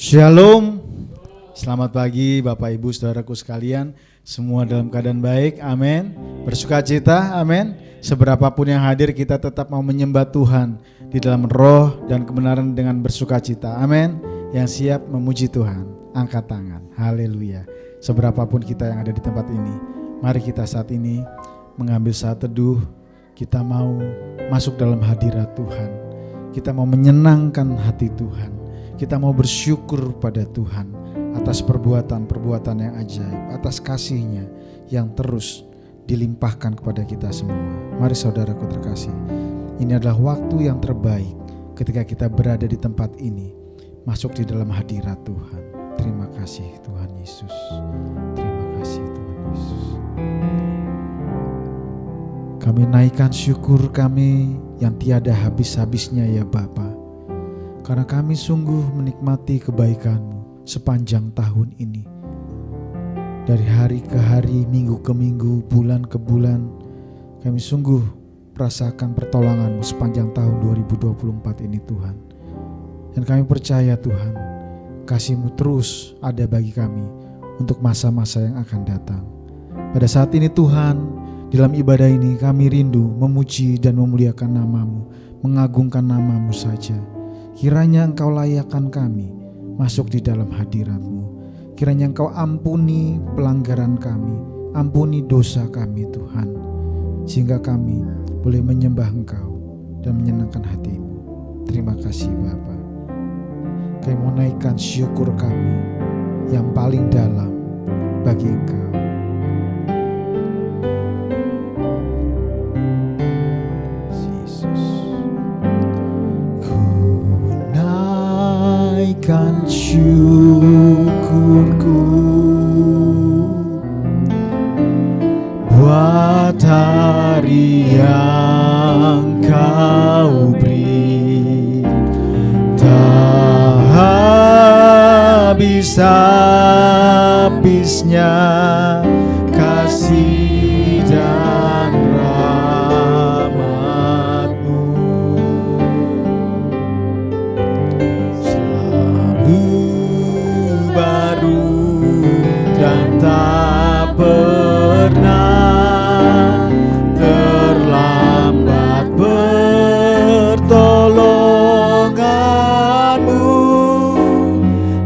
Shalom, selamat pagi Bapak Ibu Saudaraku sekalian, semua dalam keadaan baik, amin. Bersukacita, amin. Seberapapun yang hadir kita tetap mau menyembah Tuhan di dalam roh dan kebenaran dengan bersukacita, amin. Yang siap memuji Tuhan, angkat tangan, haleluya. Seberapapun kita yang ada di tempat ini, mari kita saat ini mengambil saat teduh, kita mau masuk dalam hadirat Tuhan, kita mau menyenangkan hati Tuhan. Kita mau bersyukur pada Tuhan atas perbuatan-perbuatan yang ajaib, atas kasih-Nya yang terus dilimpahkan kepada kita semua. Mari saudaraku terkasih, ini adalah waktu yang terbaik ketika kita berada di tempat ini, masuk di dalam hadirat Tuhan. Terima kasih Tuhan Yesus. Terima kasih Tuhan Yesus. Kami naikkan syukur kami yang tiada habis-habisnya ya Bapa. Karena kami sungguh menikmati kebaikan-Mu sepanjang tahun ini. Dari hari ke hari, minggu ke minggu, bulan ke bulan, kami sungguh merasakan pertolongan-Mu sepanjang tahun 2024 ini Tuhan. Dan kami percaya Tuhan, kasih-Mu terus ada bagi kami untuk masa-masa yang akan datang. Pada saat ini Tuhan, dalam ibadah ini kami rindu memuji dan memuliakan nama-Mu, mengagungkan nama-Mu saja. Kiranya Engkau layakkan kami masuk di dalam hadirat-Mu. Kiranya Engkau ampuni pelanggaran kami, ampuni dosa kami Tuhan, sehingga kami boleh menyembah Engkau dan menyenangkan hati-Mu. Terima kasih Bapa. Kami mau naikkan syukur kami yang paling dalam bagi Engkau. Naikkan syukurku buat hari yang Kau beri, tak habis-habisnya kasih dan rahmat-Mu. Tak pernah terlambat pertolongan-Mu,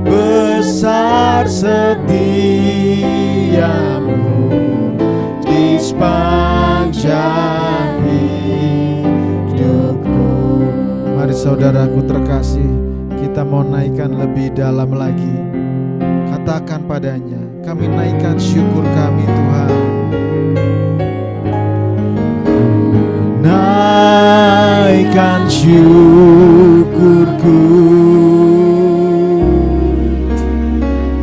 besar setia-Mu di sepanjang hidupku. Mari saudaraku terkasih, kita mau naikkan lebih dalam lagi. Katakan padanya, kami naikkan syukur kami Tuhan. Naikkan syukurku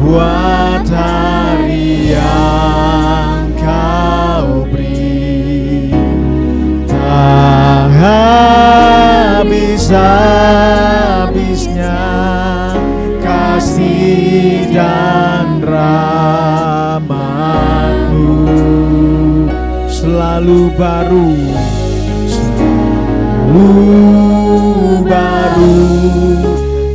buat hari yang Kau beri, tak habis-habisnya kasih dan rahmat-Mu, selalu baru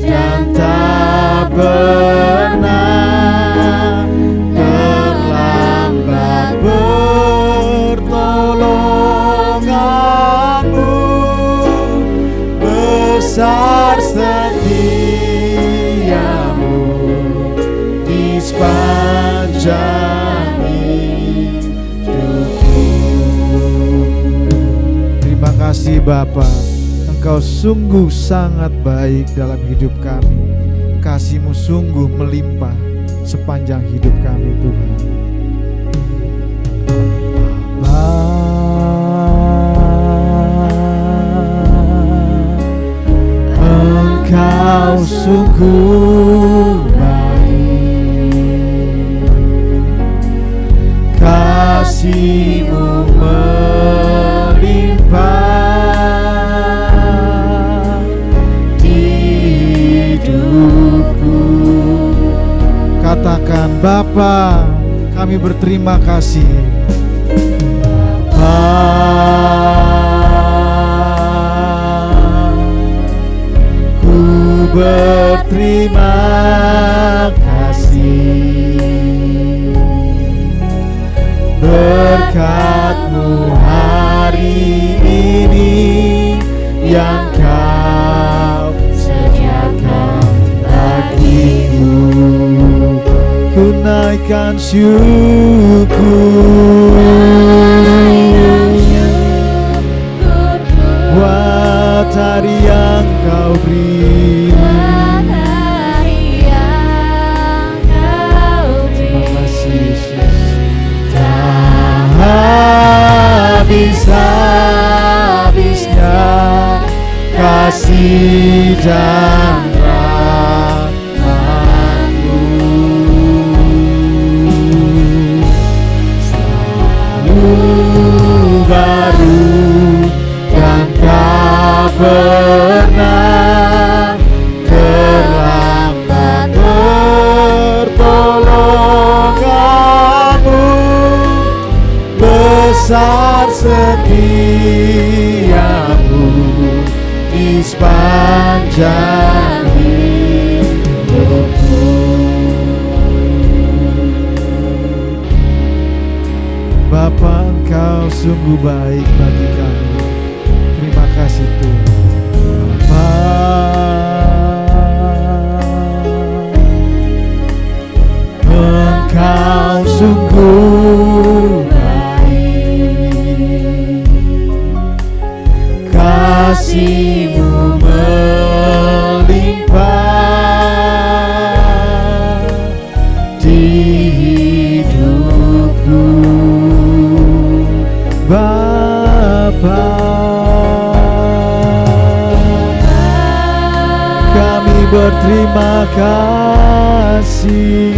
dan tak pernah terlambat pertolongan-Mu, besar setia-Mu di sepanjang hidupku. Terima kasih Bapa, Engkau sungguh sangat baik dalam hidup kami. Kasih-Mu sungguh melimpah sepanjang hidup kami Tuhan. Engkau sungguh baik, kasih-Mu melimpah di hidupku. Katakan Bapa, kami berterima kasih. Ku berterima berkat-Mu hari ini yang Kau sediakan bagiku. Ku naikkan syukur buat hari yang Kau beri. Habis-habisnya kasih dan rahmat-Mu, selalu baru dan tak pernah terlambat pertolongan-Mu. Besar setiamu di sepanjang hidupku. Bapa, Engkau sungguh baik bagi kami. Terima kasih Tuhan. Bapa, Engkau sungguh kasih-Mu melimpah di hidupku. Bapa, kami berterima kasih.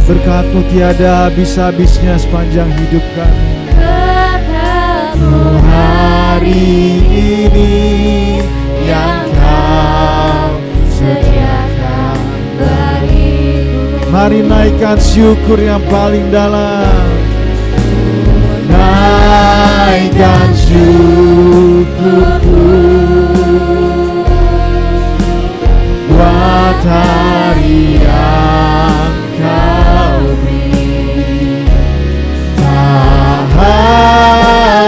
Berkat-Mu tiada habis-habisnya sepanjang hidup kami. Hari ini yang Kau sediakan bagiku. Mari naikkan syukur yang paling dalam. Naikkan syukurku buat hari yang Kau beri.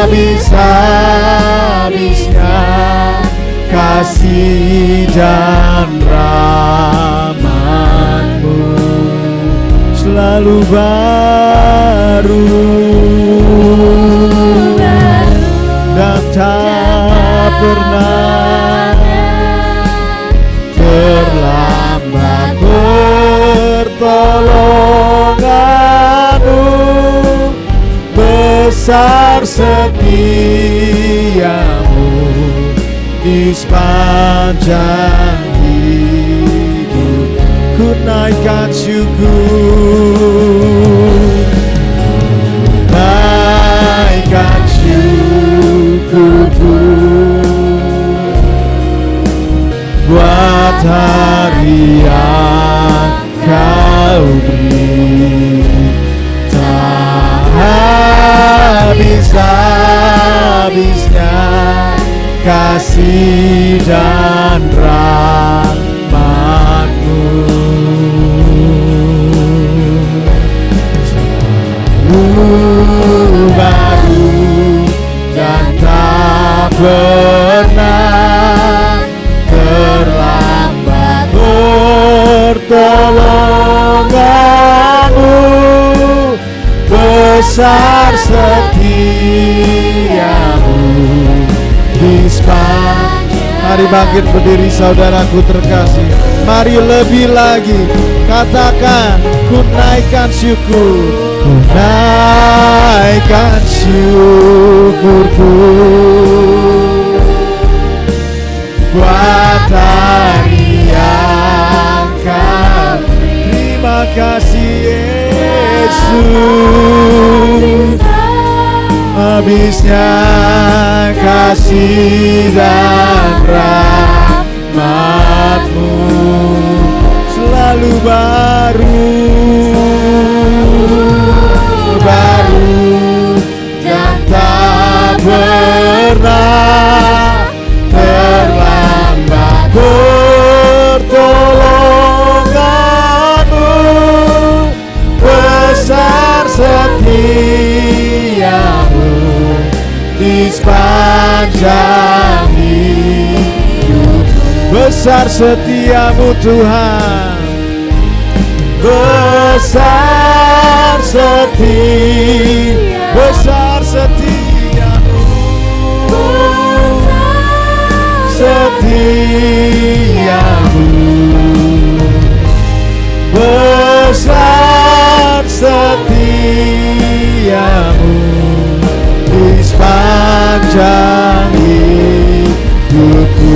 Habis-habisnya kasih dan rahmat-Mu, selalu baru dan tak pernah terlambat pertolongan-Mu. Besar setiamu di sepanjang hidup. Ku naikkan syukur, naikkan syukurku buat hari yang Kau beri. Habis-habisnya kasih dan rahmat-Mu, selalu baru dan tak pernah terlambat pertolongan-Mu. Besar setiamu di sepanjang. Mari bangkit berdiri saudaraku terkasih. Mari lebih lagi katakan, ku naikkan syukur, ku naikkan syukurku buat hari yang Kau. Terima kasih Yesus. Habisnya kasih dan rahmat-Mu, selalu baru dan tak pernah terlambat pertolongan-Mu. sepanjang hidup. Besar setiamu Tuhan, besar setia, besar setiamu, setiamu, besar setiamu di sepanjang hidupku.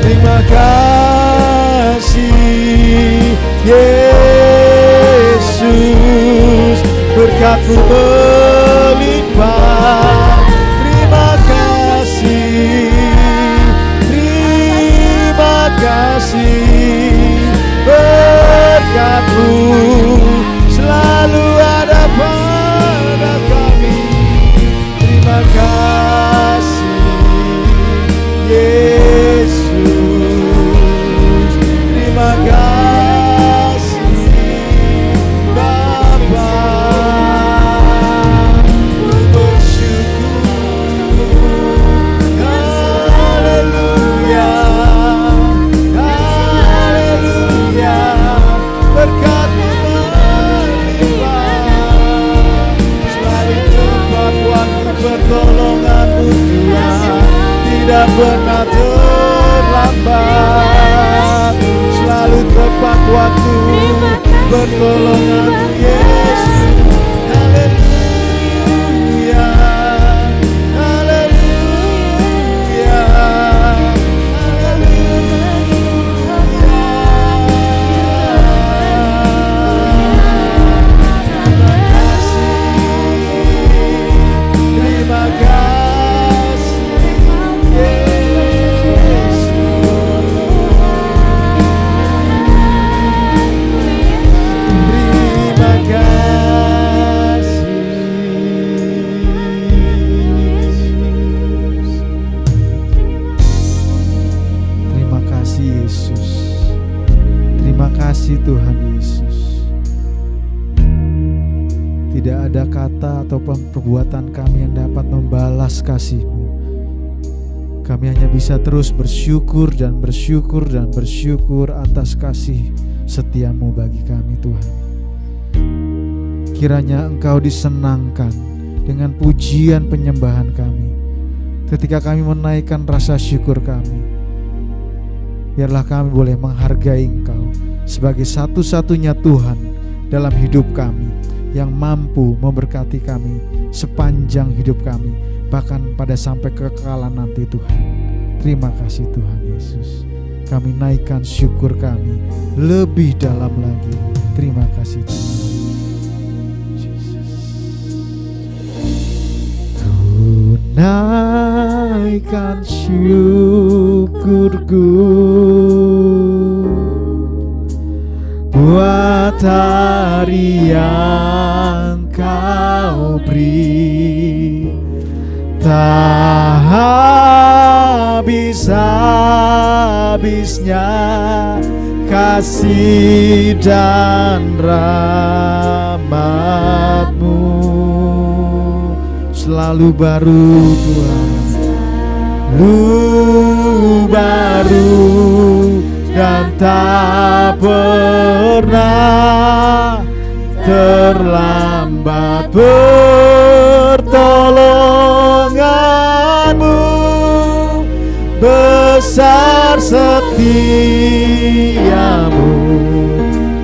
Terima kasih Yesus, berkat-Mu melimpah. Terima kasih, terima kasih, berkat-Mu selalu ada pada kami. Terima kasih Yesus, terima kasih Bapa. Bersyukur, haleluya, haleluya, berkat-Mu melimpah. Selalu tepat waktu pertolongan-Mu Tuhan, tidak pernah terlambat. Selalu tepat waktu pertolongan-Mu Yesus. Haleluya, haleluya, haleluya. Terima kasih Yesus. Terima kasih Yesus. Terima kasih Yesus. Terima kasih Tuhan Yesus. Tidak ada kata ataupun perbuatan kami yang dapat membalas kasih-Mu. Kami hanya bisa terus bersyukur dan bersyukur dan bersyukur atas kasih setia-Mu bagi kami Tuhan. Kiranya Engkau disenangkan dengan pujian penyembahan kami. Ketika kami menaikkan rasa syukur kami, biarlah kami boleh menghargai Engkau sebagai satu-satunya Tuhan dalam hidup kami, yang mampu memberkati kami sepanjang hidup kami, bahkan pada sampai kekekalan nanti Tuhan. Terima kasih Tuhan Yesus. Kami naikkan syukur kami lebih dalam lagi. Terima kasih Tuhan Yesus. Ku naikkan syukurku buat hari yang Kau beri, tak habis-habisnya kasih dan rahmat-Mu. Selalu baru Tuhan, selalu baru dan tak pernah terlambat pertolongan-Mu. Besar setia-Mu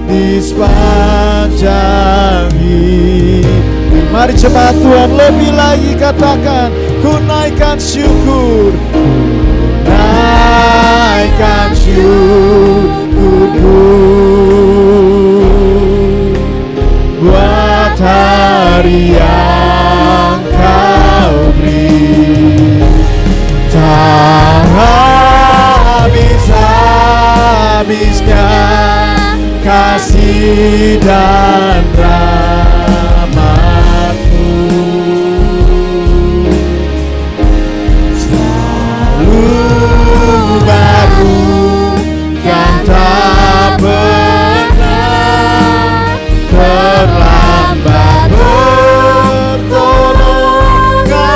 di sepanjang hidup. Mari cepat Tuhan, lebih lagi katakan, ku naikkan syukur, naikkan syukurku buat hari yang Kau beri, tak habis-habisnya kasih dan rahmat-Mu. Selalu baru dan tak pernah terlambat pertolongan-Mu.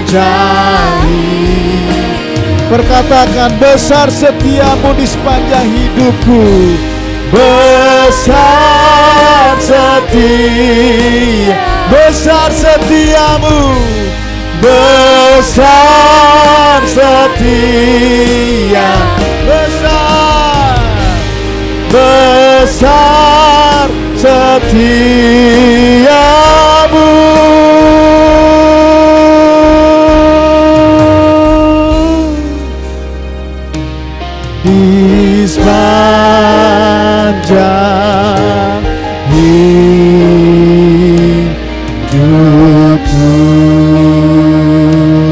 sepanjang hidup. Perkatakan, besar setiamu di sepanjang hidupku. Besar setia, besar setiamu, besar setia, besar, besar setiamu. Di sepanjang hidupku.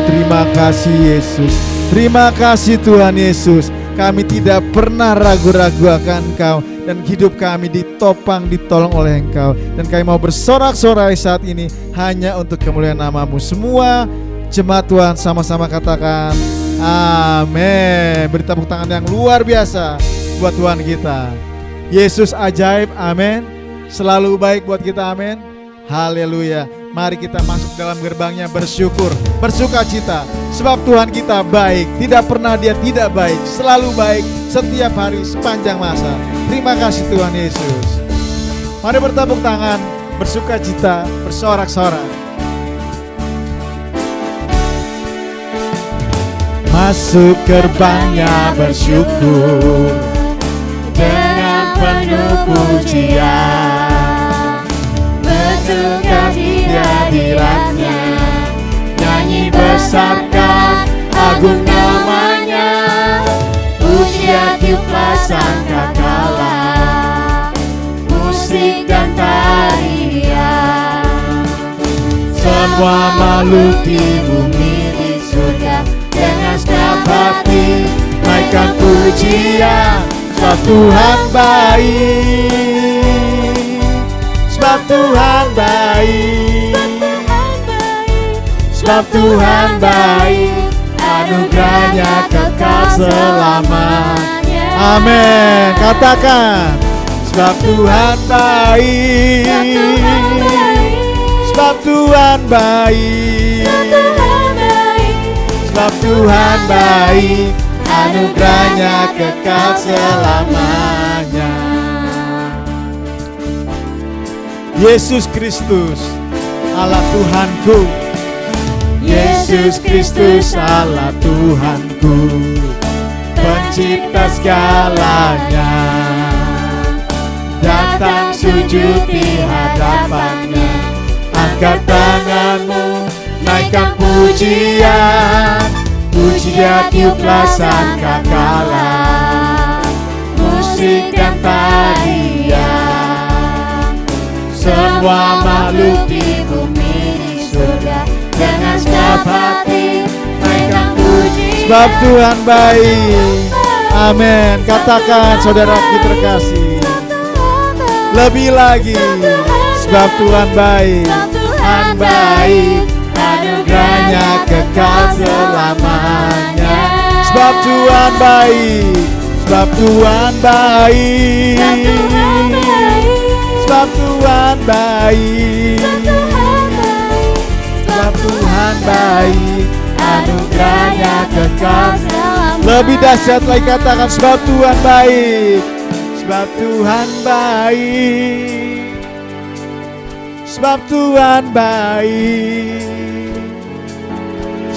Terima kasih Yesus, terima kasih Tuhan Yesus. Kami tidak pernah ragu-ragu akan Engkau, dan hidup kami ditopang, ditolong oleh Engkau. Dan kami mau bersorak-sorai saat ini hanya untuk kemuliaan nama-Mu. Semua jemaat Tuhan sama-sama katakan amin. Beri tepuk tangan yang luar biasa buat Tuhan kita. Yesus ajaib, amin. Selalu baik buat kita, amin. Haleluya. Mari kita masuk dalam gerbangnya bersyukur, bersukacita, sebab Tuhan kita baik. Tidak pernah Dia tidak baik, selalu baik setiap hari sepanjang masa. Terima kasih Tuhan Yesus. Mari bertepuk tangan, bersukacita, bersorak-sorak. Masuk gerbangnya bersyukur dengan penuh pujian, bersuka di hadiratnya, nyanyi besarkan agung namanya, pujian tiuplah sangkakala, musik dan tarian, semua makhluk di bumi di surga dengan setiap hati naikkan pujian, sebab Tuhan baik, sebab Tuhan baik, sebab Tuhan baik, anugerahnya kekal selamanya. Amin. Katakan, sebab Tuhan baik, sebab Tuhan baik, sebab Tuhan baik, anugerahnya kekal selamanya. Yesus Kristus, Allah Tuhanku. Yesus Kristus, Allah Tuhanku, pencipta segalanya. Datang sujud di hadapannya, angkat tanganmu, naikkan pujian, pujian tiuplah sangkakala, musik dan tarian, semua makhluk di bumi di surga dengan setiap hati naikkan pujian, sebab Tuhan baik. Amin. Katakan saudaraku terkasih, lebih lagi, sebab Tuhan baik, Tuhan baik, anugerahnya kekal selamanya. Sebab Tuhan baik, sebab Tuhan baik, sebab Tuhan baik, sebab Tuhan baik, anugerahnya kekal selamanya. Lebih dahsyat lagi, katakan sebab Tuhan baik, sebab Tuhan baik, sebab Tuhan baik,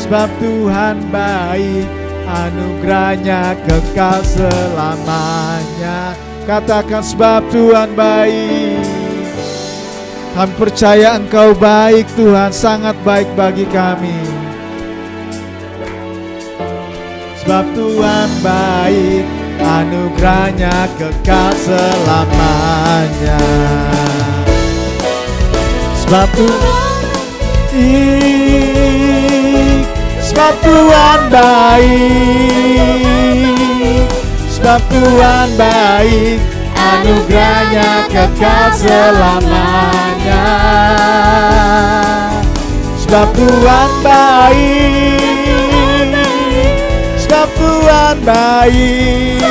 sebab Tuhan baik, anugerahnya kekal selamanya. Katakan sebab Tuhan baik. Kami percaya Engkau baik Tuhan, sangat baik bagi kami. Sebab Tuhan baik, anugerahnya kekal selamanya. Sebab Tuhan baik, sebab Tuhan baik, sebab Tuhan baik, anugerahnya kekal selamanya. Sebab Tuhan baik, sebab Tuhan baik,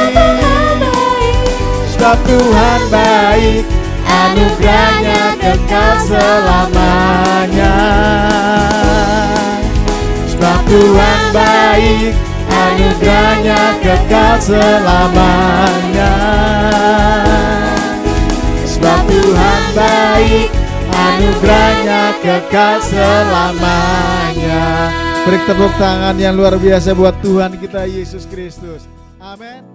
sebab Tuhan baik, anugerahnya kekal selamanya. Tuhan baik, anugerahnya kekal selamanya. Sebab Tuhan baik, anugerahnya kekal selamanya. Beri tepuk tangan yang luar biasa buat Tuhan kita Yesus Kristus. Amin.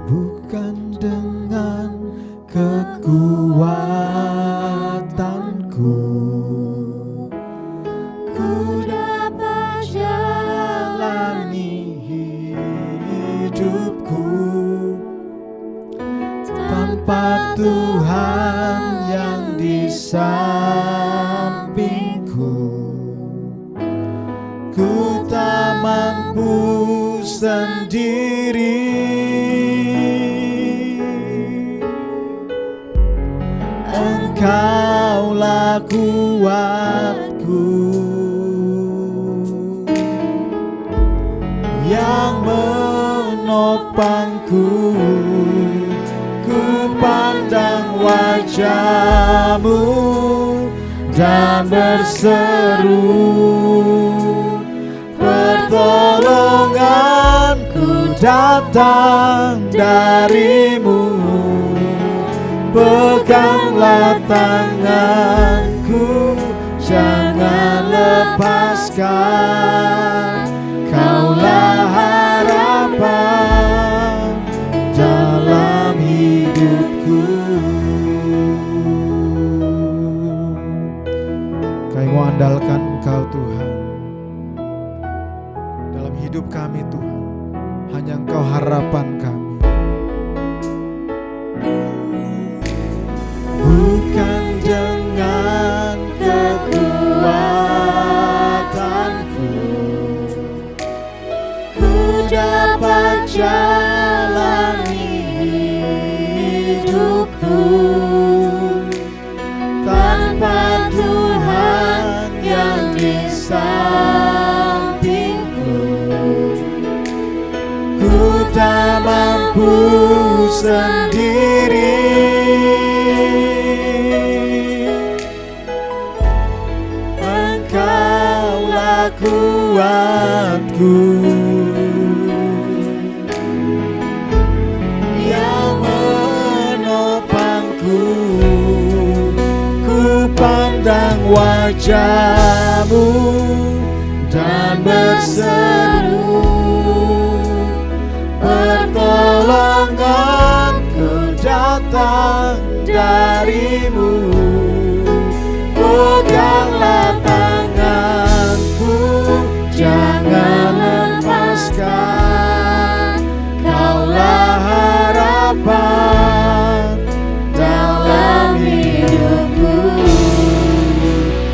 Bukan dengan kekuatanku ku dapat jalani hidupku, tanpa Tuhan yang di sampingku ku tak mampu sendiri. Engkaulah kuatku yang menopangku. Ku pandang wajah-Mu dan berseru, pertolonganku datang dari-Mu. Peganglah tanganku, jangan lepaskan. Kaulah harapan dalam hidupku. Kami mau andalkan Engkau Tuhan dalam hidup kami Tuhan. Hanya Engkau harapan kami. Bukan dengan kekuatanku ku dapat jalani hidupku, tanpa Tuhan yang di sampingku ku tak mampu sendiri. Kuatku yang menopangku, ku pandang wajah-Mu dan berseru, pertolonganku datang dari-Mu. Peganglah tanganku, jangan lepaskan. Kaulah harapan dalam hidupku.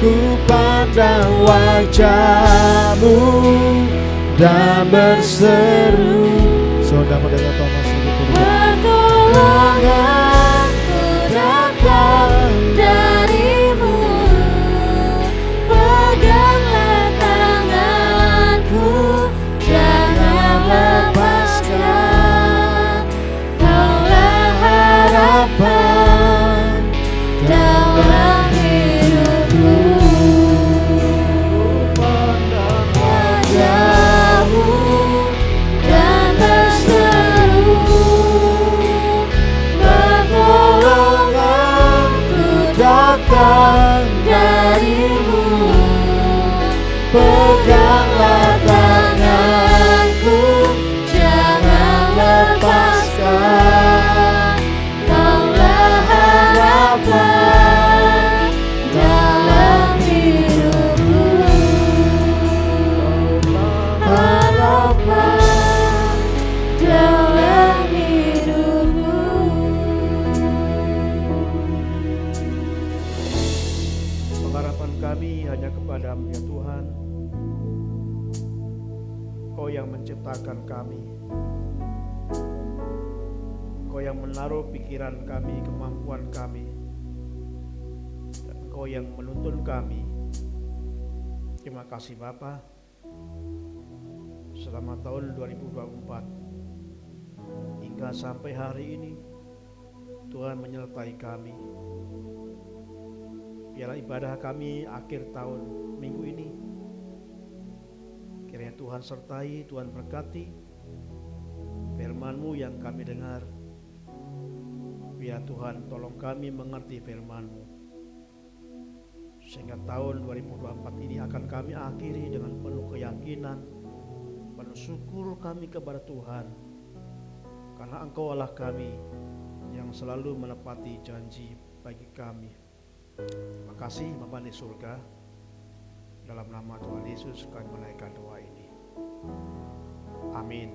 Ku pandang wajah-Mu dan berseru. Saudara mendengar Thomas ini pertolonganku datang dari-Mu. Peganglah tanganku, jangan lepaskan. Kaulah harapan dalam hidupku. Pandang wajah-Mu dan berseru, pertolonganku datang dari-Mu. Peganglah tanganku, jangan lepaskan. Kaulah harapan dalam hidupku. Harapan dalam hidupku. Pengharapan kami hanya kepada-Mu ya Tuhan. Kau yang menciptakan kami, Kau yang menaruh pikiran kami, kemampuan kami, dan Kau yang menuntun kami. Terima kasih Bapa. Selama tahun 2024 hingga sampai hari ini Tuhan menyertai kami. biarlah ibadah kami akhir tahun minggu ini, kiranya Tuhan sertai, Tuhan berkati firman-Mu yang kami dengar. Biar Tuhan tolong kami mengerti firman-Mu, sehingga tahun 2024 ini akan kami akhiri dengan penuh keyakinan, penuh syukur kami kepada Tuhan, karena Engkau Allah kami yang selalu menepati janji bagi kami. Terima kasih Bapa di surga, dalam nama Tuhan Yesus kami menaikkan doa ini. Amin.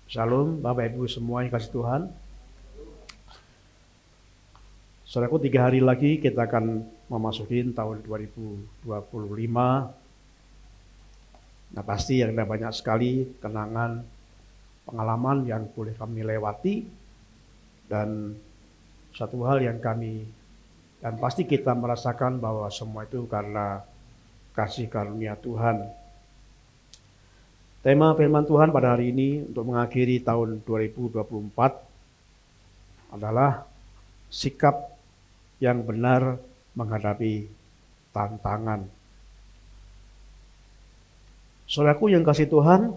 Shalom Bapak Ibu semua yang kasih Tuhan. Saudaraku, 3 hari lagi kita akan memasuki tahun 2025. Nah, pasti ada banyak sekali kenangan, pengalaman yang boleh kami lewati, dan satu hal yang dan pasti kita merasakan bahwa semua itu karena kasih karunia Tuhan. Tema firman Tuhan pada hari ini untuk mengakhiri tahun 2024 adalah sikap yang benar menghadapi tantangan. Saudaraku yang kasih Tuhan,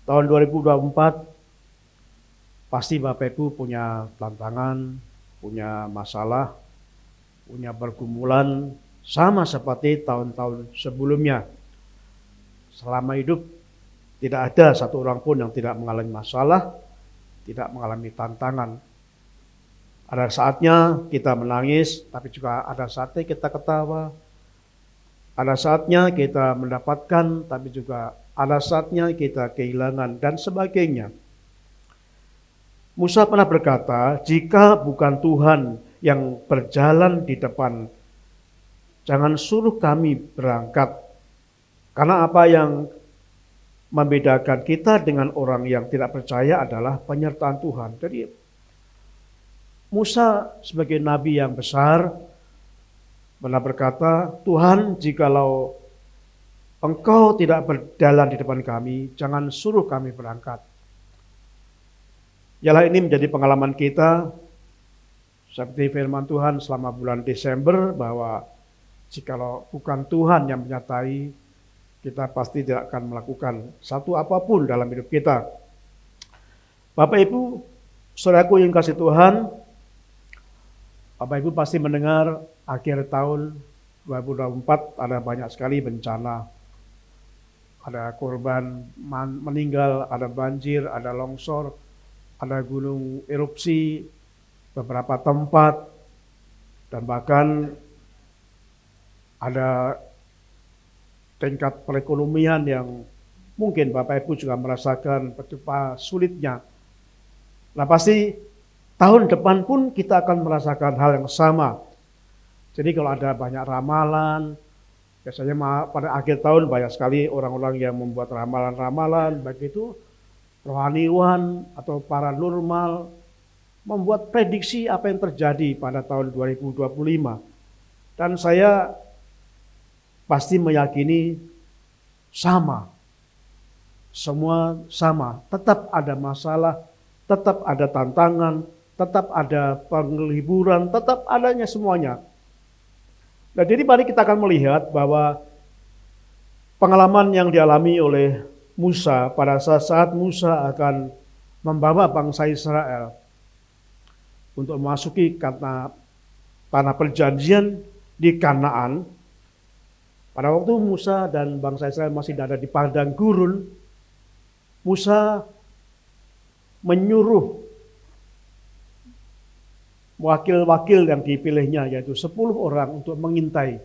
tahun 2024 pasti Bapak Ibu punya tantangan, punya masalah, punya pergumulan sama seperti tahun-tahun sebelumnya. Selama hidup tidak ada satu orang pun yang tidak mengalami masalah, tidak mengalami tantangan. Ada saatnya kita menangis, tapi juga ada saatnya kita ketawa. Ada saatnya kita mendapatkan, tapi juga ada saatnya kita kehilangan dan sebagainya. Musa pernah berkata, jika bukan Tuhan yang berjalan di depan, jangan suruh kami berangkat. Karena apa yang membedakan kita dengan orang yang tidak percaya adalah penyertaan Tuhan. Jadi Musa sebagai nabi yang besar pernah berkata, Tuhan, jikalau Engkau tidak berjalan di depan kami, jangan suruh kami berangkat. Ialah ini menjadi pengalaman kita seperti firman Tuhan selama bulan Desember, bahwa jikalau bukan Tuhan yang menyertai, kita pasti tidak akan melakukan satu apapun dalam hidup kita. Bapak Ibu, saudaraku yang kasih Tuhan, Bapak Ibu pasti mendengar akhir tahun 2024 ada banyak sekali bencana. Ada korban meninggal, ada banjir, ada longsor, ada gunung erupsi, beberapa tempat, dan bahkan ada tingkat perekonomian yang mungkin Bapak Ibu juga merasakan betapa sulitnya. Nah, pasti tahun depan pun kita akan merasakan hal yang sama. Jadi kalau ada banyak ramalan, biasanya pada akhir tahun banyak sekali orang-orang yang membuat ramalan-ramalan, baik itu rohaniwan atau paranormal, membuat prediksi apa yang terjadi pada tahun 2025. Dan saya pasti meyakini sama. Semua sama. Tetap ada masalah, tetap ada tantangan, tetap ada penghiburan, tetap adanya semuanya. Nah, jadi mari kita akan melihat bahwa pengalaman yang dialami oleh Musa pada saat Musa akan membawa bangsa Israel untuk memasuki tanah perjanjian di Kanaan. Pada waktu Musa dan bangsa Israel masih ada di padang gurun, Musa menyuruh wakil-wakil yang dipilihnya, yaitu 10 orang, untuk mengintai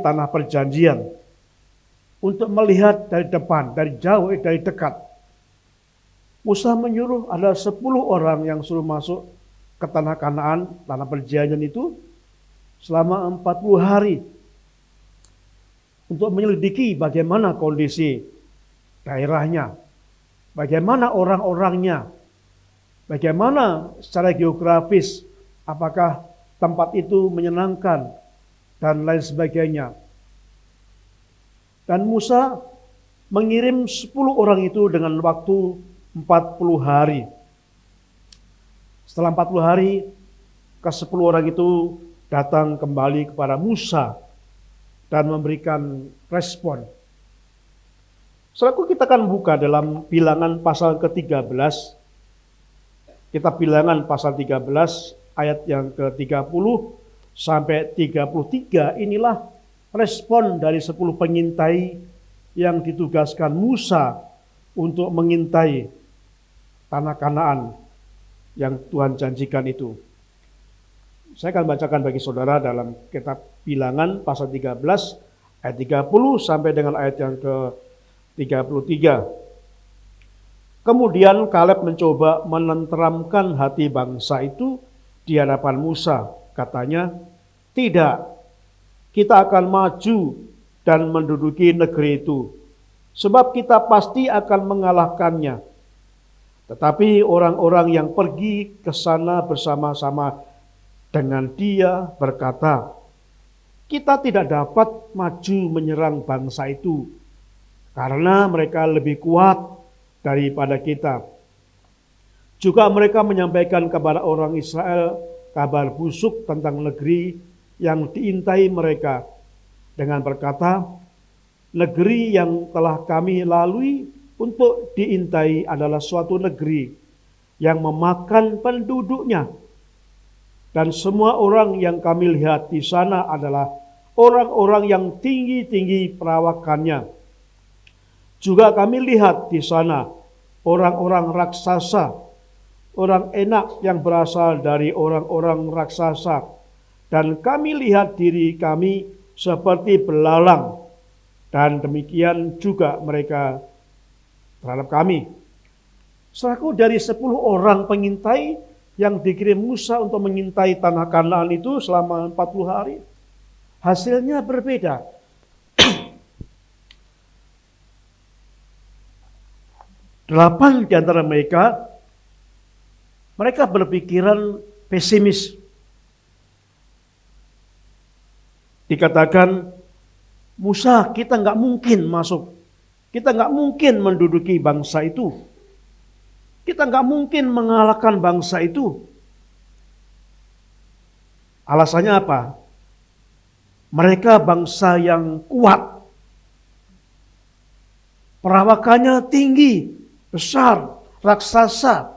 tanah perjanjian, untuk melihat dari depan, dari jauh, dari dekat. Musa menyuruh ada 10 orang yang suruh masuk ke tanah Kanaan, tanah perjanjian itu, selama 40 hari. Untuk menyelidiki bagaimana kondisi daerahnya, bagaimana orang-orangnya, bagaimana secara geografis, apakah tempat itu menyenangkan, dan lain sebagainya. Dan Musa mengirim 10 orang itu dengan waktu 40 hari. Setelah 40 hari, ke-10 orang itu datang kembali kepada Musa dan memberikan respon. Setelah kita akan buka dalam Bilangan pasal ke-13. Kita Bilangan pasal 13 ayat yang ke-30 sampai 33. Inilah respon dari 10 pengintai yang ditugaskan Musa untuk mengintai tanah Kanaan yang Tuhan janjikan itu. Saya akan bacakan bagi saudara dalam kitab Bilangan pasal 13 ayat 30 sampai dengan ayat yang ke-33. Kemudian Kaleb mencoba menenteramkan hati bangsa itu di hadapan Musa. Katanya, "Tidak, kita akan maju dan menduduki negeri itu, sebab kita pasti akan mengalahkannya." Tetapi orang-orang yang pergi ke sana bersama-sama dengan dia berkata, "Kita tidak dapat maju menyerang bangsa itu, karena mereka lebih kuat daripada kita." Juga mereka menyampaikan kepada orang Israel kabar busuk tentang negeri yang diintai mereka dengan berkata, "Negeri yang telah kami lalui untuk diintai adalah suatu negeri yang memakan penduduknya. Dan semua orang yang kami lihat di sana adalah orang-orang yang tinggi-tinggi perawakannya. Juga kami lihat di sana orang-orang raksasa, orang enak yang berasal dari orang-orang raksasa. Dan kami lihat diri kami seperti belalang. Dan demikian juga mereka terhadap kami." Saudaraku, dari 10 orang pengintai yang dikirim Musa untuk mengintai tanah Kanaan itu selama 40 hari, hasilnya berbeda. 8 di antara mereka berpikiran pesimis. Dikatakan, "Musa, kita nggak mungkin masuk. Kita nggak mungkin menduduki bangsa itu. Kita nggak mungkin mengalahkan bangsa itu." Alasannya apa? Mereka bangsa yang kuat. Perawakannya tinggi, besar, raksasa.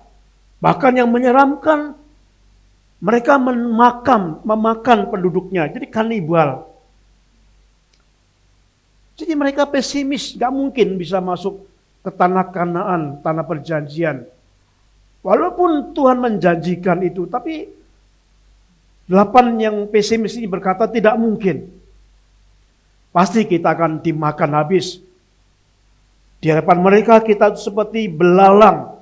Bahkan yang menyeramkan, mereka memakan penduduknya. Jadi kanibal. Jadi mereka pesimis, gak mungkin bisa masuk ke tanah Kanaan, tanah perjanjian. Walaupun Tuhan menjanjikan itu, tapi 8 yang pesimis ini berkata tidak mungkin. Pasti kita akan dimakan habis. Di hadapan mereka kita seperti belalang.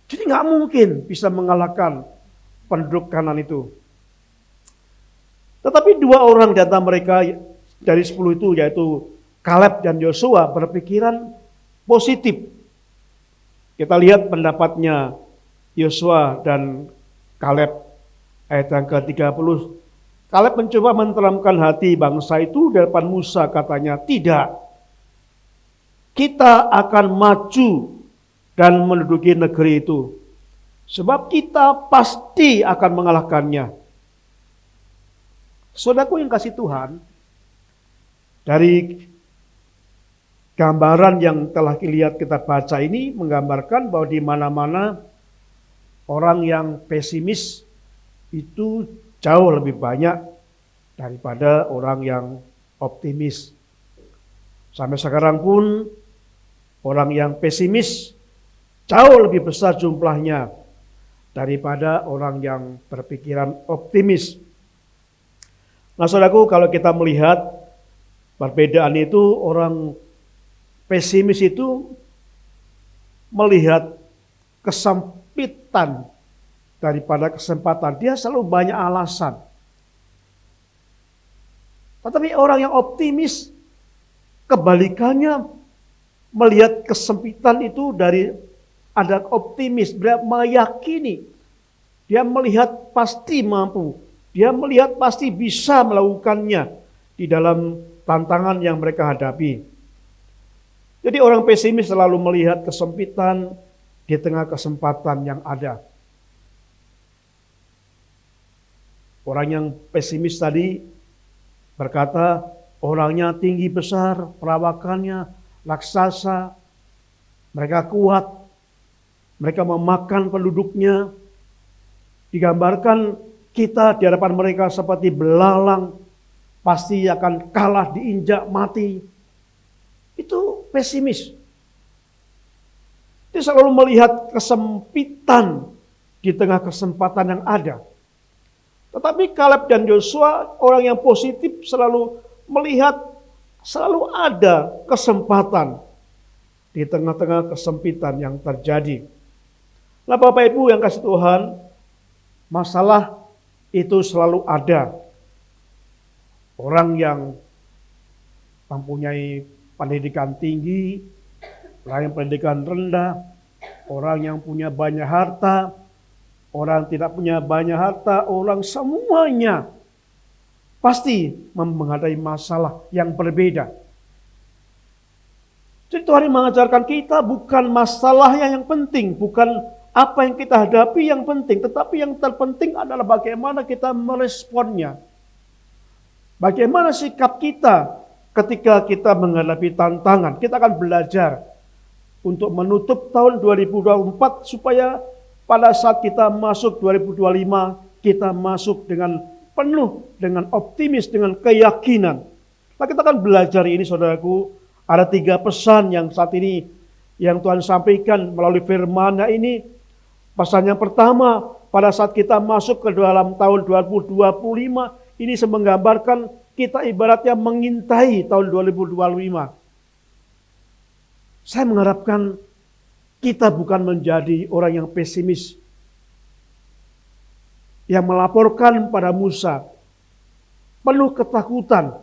Jadi gak mungkin bisa mengalahkan penduduk Kanaan itu. Tetapi 2 orang di antara mereka dari 10 itu, yaitu Kaleb dan Yosua, berpikiran positif. Kita lihat pendapatnya Yosua dan Kaleb ayat yang ke-30. Kaleb mencoba menenteramkan hati bangsa itu di hadapan Musa. Katanya, "Tidak, kita akan maju dan menduduki negeri itu, sebab kita pasti akan mengalahkannya." Saudaraku yang kasih Tuhan, dari gambaran yang telah kita baca ini menggambarkan bahwa di mana-mana orang yang pesimis itu jauh lebih banyak daripada orang yang optimis. Sampai sekarang pun orang yang pesimis jauh lebih besar jumlahnya daripada orang yang berpikiran optimis. Nah, saudaraku, kalau kita melihat perbedaan itu, orang pesimis itu melihat kesempitan daripada kesempatan. Dia selalu banyak alasan. Tetapi orang yang optimis kebalikannya, melihat kesempitan itu dari ada optimis. Dia meyakini, dia melihat pasti mampu, dia melihat pasti bisa melakukannya di dalam tantangan yang mereka hadapi. Jadi orang pesimis selalu melihat kesempitan di tengah kesempatan yang ada. Orang yang pesimis tadi berkata, orangnya tinggi besar, perawakannya raksasa, mereka kuat, mereka memakan penduduknya. Digambarkan kita di hadapan mereka seperti belalang, pasti akan kalah diinjak mati. Itu pesimis. Dia selalu melihat kesempitan di tengah kesempatan yang ada. Tetapi Kaleb dan Yosua, orang yang positif, selalu melihat selalu ada kesempatan di tengah-tengah kesempitan yang terjadi. Nah, Bapak Ibu yang kasih Tuhan, masalah itu selalu ada. Orang yang mempunyai pendidikan tinggi, orang yang pendidikan rendah, orang yang punya banyak harta, orang tidak punya banyak harta, orang semuanya pasti menghadapi masalah yang berbeda. Jadi Tuhan mengajarkan kita bukan masalahnya yang penting, bukan apa yang kita hadapi yang penting, tetapi yang terpenting adalah bagaimana kita meresponnya. Bagaimana sikap kita ketika kita menghadapi tantangan. Kita akan belajar untuk menutup tahun 2024 supaya pada saat kita masuk 2025, kita masuk dengan penuh, dengan optimis, dengan keyakinan. Nah, kita akan belajar ini, saudaraku. Ada 3 pesan yang saat ini yang Tuhan sampaikan melalui firman-Nya ini. Pesan yang pertama, pada saat kita masuk ke dalam tahun 2025, ini menggambarkan kita ibaratnya mengintai tahun 2025. Saya mengharapkan kita bukan menjadi orang yang pesimis, yang melaporkan pada Musa penuh ketakutan,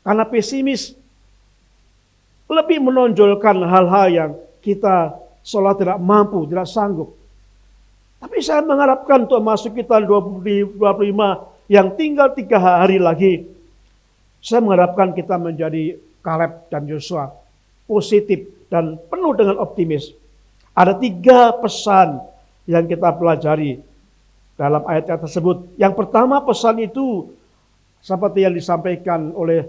karena pesimis lebih menonjolkan hal-hal yang kita seolah tidak mampu, tidak sanggup. Tapi saya mengharapkan untuk masuk kita 2025 yang tinggal 3 hari lagi, saya mengharapkan kita menjadi Kaleb dan Yosua, positif dan penuh dengan optimis. Ada 3 pesan yang kita pelajari dalam ayat tersebut. Yang pertama, pesan itu seperti yang disampaikan oleh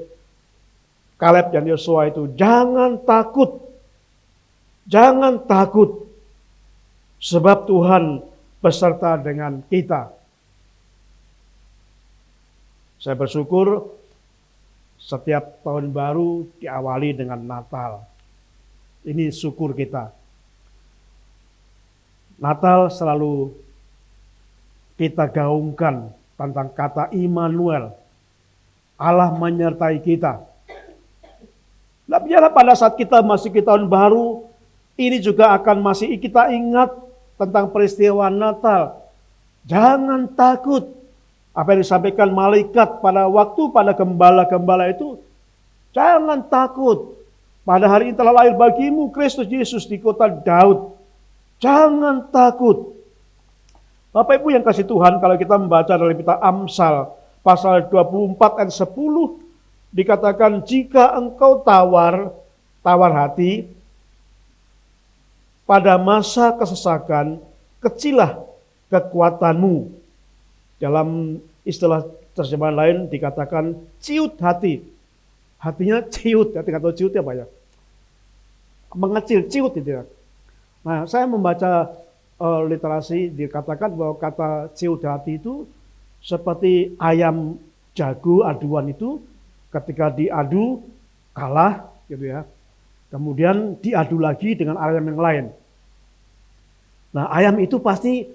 Kaleb dan Yosua itu, jangan takut. Jangan takut, sebab Tuhan beserta dengan kita. Saya bersyukur setiap tahun baru diawali dengan Natal. Ini syukur kita. Natal selalu kita gaungkan tentang kata Immanuel. Allah menyertai kita. Nah, biarlah pada saat kita masuk ke tahun baru, ini juga akan masih kita ingat tentang peristiwa Natal. Jangan takut. Apa yang disampaikan malaikat pada waktu pada gembala-gembala itu, jangan takut. Pada hari ini telah lahir bagimu Kristus Yesus di kota Daud. Jangan takut. Bapak Ibu yang kasih Tuhan, kalau kita membaca dalam kitab Amsal pasal 24 ayat 10, dikatakan jika engkau tawar hati pada masa kesesakan, kecilah kekuatanmu. Dalam istilah terjemahan lain dikatakan ciut hati. Hatinya ciut, ya, tidak tahu ciut apa ya. Mengecil, ciut itu ya. Nah, saya membaca literasi dikatakan bahwa kata ciut hati itu seperti ayam jago aduan itu, ketika diadu kalah gitu ya. Kemudian diadu lagi dengan ayam yang lain. Nah, ayam itu pasti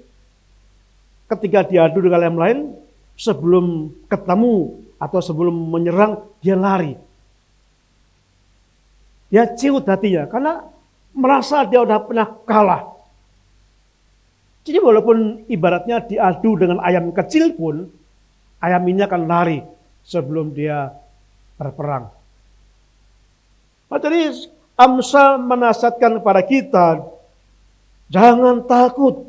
ketika diadu dengan ayam lain, sebelum ketemu atau sebelum menyerang, dia lari. Dia ciut hatinya karena merasa dia udah pernah kalah. Jadi walaupun ibaratnya diadu dengan ayam kecil pun, ayam ini akan lari sebelum dia berperang. Nah, jadi Amsal menasihatkan kepada kita, jangan takut.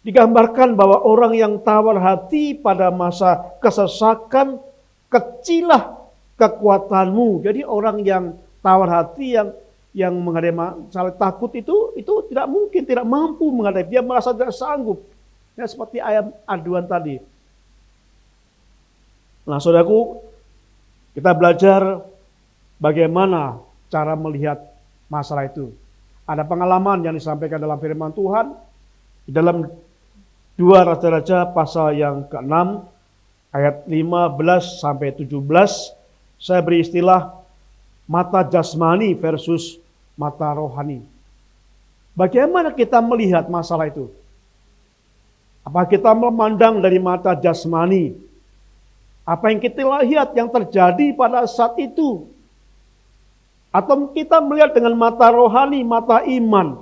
Digambarkan bahwa orang yang tawar hati pada masa kesesakan, kecilah kekuatanmu. Jadi orang yang tawar hati yang menghadapi masalah takut itu tidak mungkin, tidak mampu menghadapi. Dia merasa tidak sanggup. Ya, seperti ayam aduan tadi. Nah, saudaraku, kita belajar bagaimana cara melihat masalah itu. Ada pengalaman yang disampaikan dalam firman Tuhan di dalam 2 Raja-Raja pasal yang ke-6 ayat 15 sampai 17. Saya beri istilah mata jasmani versus mata rohani. Bagaimana kita melihat masalah itu? Apa kita memandang dari mata jasmani? Apa yang kita lihat yang terjadi pada saat itu? Atau kita melihat dengan mata rohani, mata iman?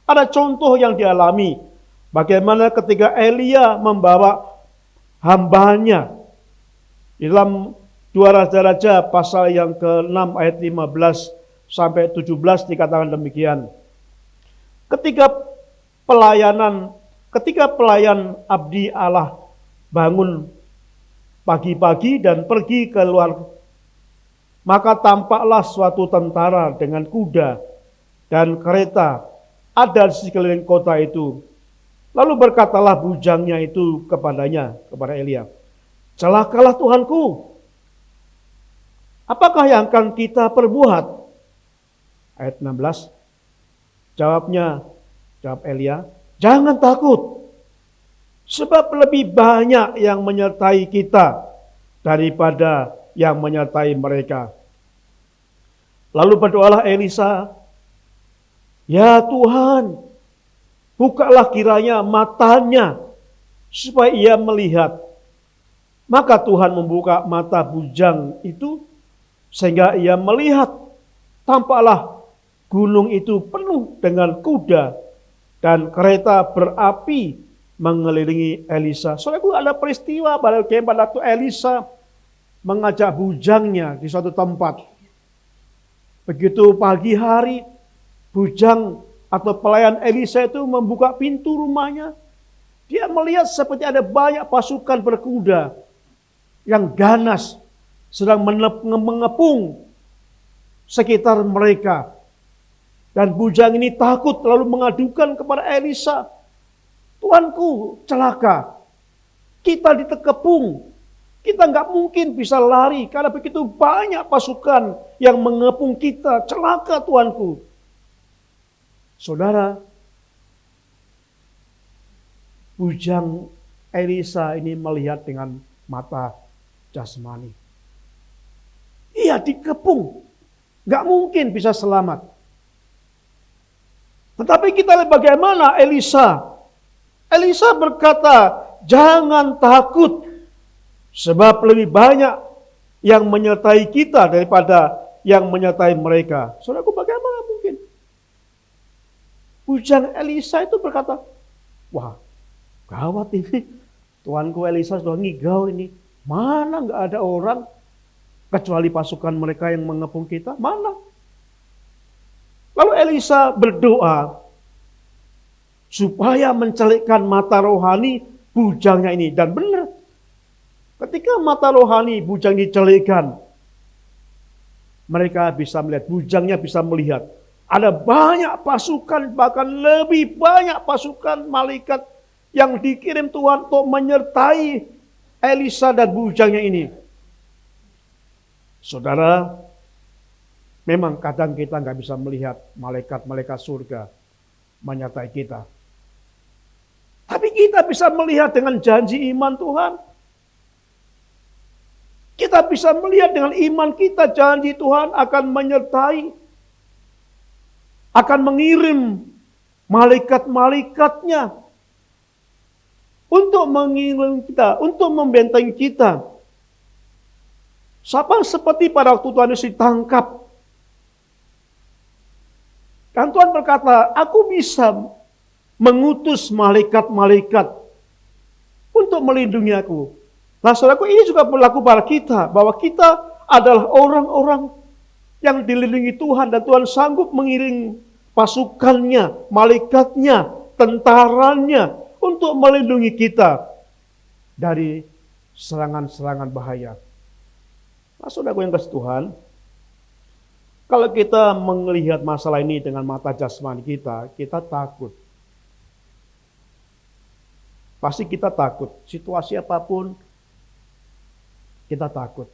Ada contoh yang dialami. Bagaimana ketika Elia membawa hambanya. Di dalam 2 Raja-Raja pasal yang ke-6 ayat 15 sampai 17 dikatakan demikian. Ketika pelayan abdi Allah bangun pagi-pagi dan pergi keluar, maka tampaklah suatu tentara dengan kuda dan kereta ada di sekeliling kota itu. Lalu berkatalah bujangnya itu kepada Elia, "Celakalah Tuhanku, apakah yang akan kita perbuat?" Ayat 16, jawab Elia, "Jangan takut, sebab lebih banyak yang menyertai kita daripada yang menyertai mereka." Lalu berdoalah Elisa, "Ya Tuhan, bukalah kiranya matanya supaya ia melihat." Maka Tuhan membuka mata bujang itu sehingga ia melihat. Tampaklah gunung itu penuh dengan kuda dan kereta berapi mengelilingi Elisa. Soalnya ada peristiwa pada waktu Elisa mengajak bujangnya di suatu tempat. Begitu pagi hari, bujang atau pelayan Elisa itu membuka pintu rumahnya. Dia melihat seperti ada banyak pasukan berkuda yang ganas sedang mengepung sekitar mereka. Dan bujang ini takut lalu mengadukan kepada Elisa, "Tuanku celaka, kita ditekepung, kita nggak mungkin bisa lari karena begitu banyak pasukan yang mengepung kita, celaka tuanku." Saudara, bujang Elisa ini melihat dengan mata jasmani. Ia dikepung, nggak mungkin bisa selamat. Tetapi kita lihat bagaimana Elisa. Elisa berkata, "Jangan takut, sebab lebih banyak yang menyertai kita daripada yang menyertai mereka." Saudaraku, bagaimana mungkin? Bujang Elisa itu berkata, "Wah, gawat ini. Tuanku Elisa sudah ngigau ini. Mana nggak ada orang kecuali pasukan mereka yang mengepung kita? Mana?" Lalu Elisa berdoa supaya mencelikkan mata rohani bujangnya ini. Dan benar, ketika mata rohani bujang dicelikkan, mereka bisa melihat, bujangnya bisa melihat. Ada banyak pasukan, bahkan lebih banyak pasukan malaikat yang dikirim Tuhan untuk menyertai Elisa dan bujangnya ini. Saudara, memang kadang kita nggak bisa melihat malaikat-malaikat surga menyertai kita. Tapi kita bisa melihat dengan janji iman Tuhan. Kita bisa melihat dengan iman kita, janji Tuhan akan menyertai, akan mengirim malaikat-malaikatnya untuk mengirim kita, untuk membentengi kita. Sama seperti pada waktu Tuhan Yesus ditangkap. Dan Tuhan berkata, "Aku bisa mengutus malaikat-malaikat untuk melindungi aku." Nah, saudaraku, ini juga berlaku pada kita, bahwa kita adalah orang-orang yang dilindungi Tuhan, dan Tuhan sanggup mengirim pasukannya, malaikatnya, tentaranya untuk melindungi kita dari serangan-serangan bahaya. Nah, saudaraku yang kasih Tuhan, Kalau kita melihat masalah ini dengan mata jasmani kita, kita takut. Pasti kita takut. Situasi apapun, kita takut.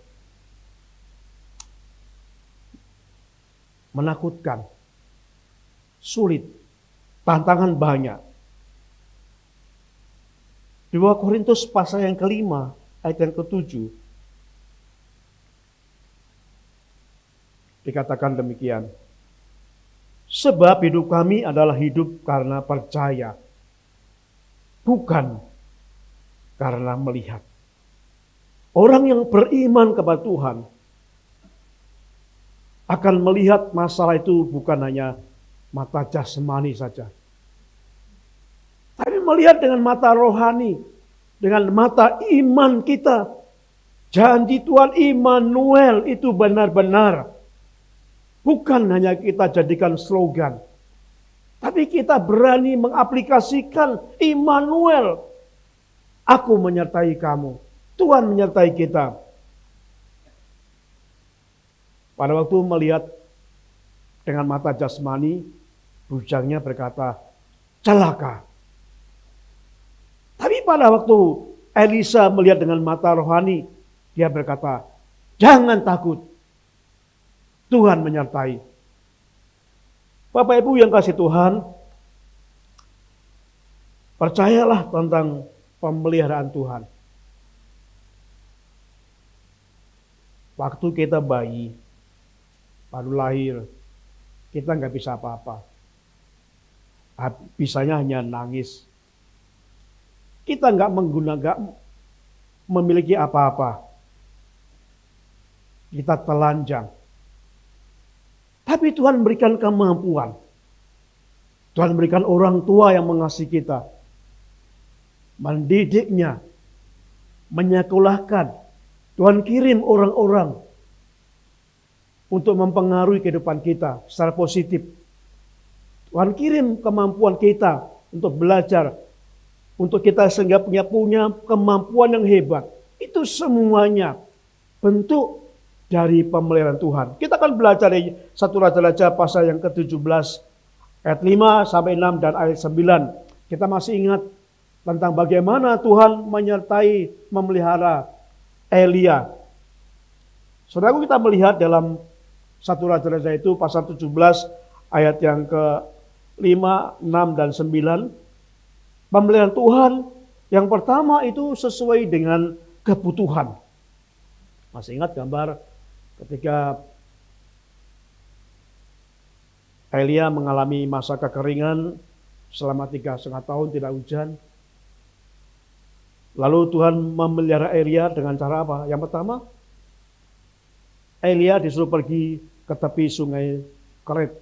Menakutkan. Sulit. Tantangan banyak. 2 Korintus pasal yang kelima, ayat yang ke-7. Dikatakan demikian. Sebab hidup kami adalah hidup karena percaya, bukan karena melihat. Orang yang beriman kepada Tuhan akan melihat masalah itu bukan hanya mata jasmani saja, tapi melihat dengan mata rohani, dengan mata iman kita. Janji Tuhan Immanuel itu benar-benar. Bukan hanya kita jadikan slogan, tapi kita berani mengaplikasikan Immanuel. Aku menyertai kamu. Tuhan menyertai kita. Pada waktu melihat dengan mata jasmani, bujangnya berkata, celaka. Tapi pada waktu Elisa melihat dengan mata rohani, dia berkata, jangan takut. Tuhan menyertai. Bapak Ibu yang kasih Tuhan, percayalah tentang pemeliharaan Tuhan. Waktu kita bayi, baru lahir, kita nggak bisa apa-apa. Bisanya hanya nangis. Kita nggak memiliki apa-apa. Kita telanjang. Tapi Tuhan berikan kemampuan. Tuhan berikan orang tua yang mengasihi kita. Mendidiknya. Menyekolahkan. Tuhan kirim orang-orang untuk mempengaruhi kehidupan kita secara positif. Tuhan kirim kemampuan kita untuk belajar. Untuk kita sehingga punya kemampuan yang hebat. Itu semuanya bentuk dari pemeliharaan Tuhan. Kita akan belajar dari 1 Raja-Raja pasal yang ke-17 ayat 5 sampai 6 dan ayat 9. Kita masih ingat tentang bagaimana Tuhan menyertai memelihara Elia. Saudaraku, kita melihat dalam 1 Raja-Raja itu pasal 17 ayat yang ke-5, 6 dan 9. Pemeliharaan Tuhan yang pertama itu sesuai dengan kebutuhan. Masih ingat gambar ketika Elia mengalami masa kekeringan selama 3,5 tahun tidak hujan. Lalu Tuhan memelihara Elia dengan cara apa? Yang pertama, Elia disuruh pergi ke tepi sungai Kerit.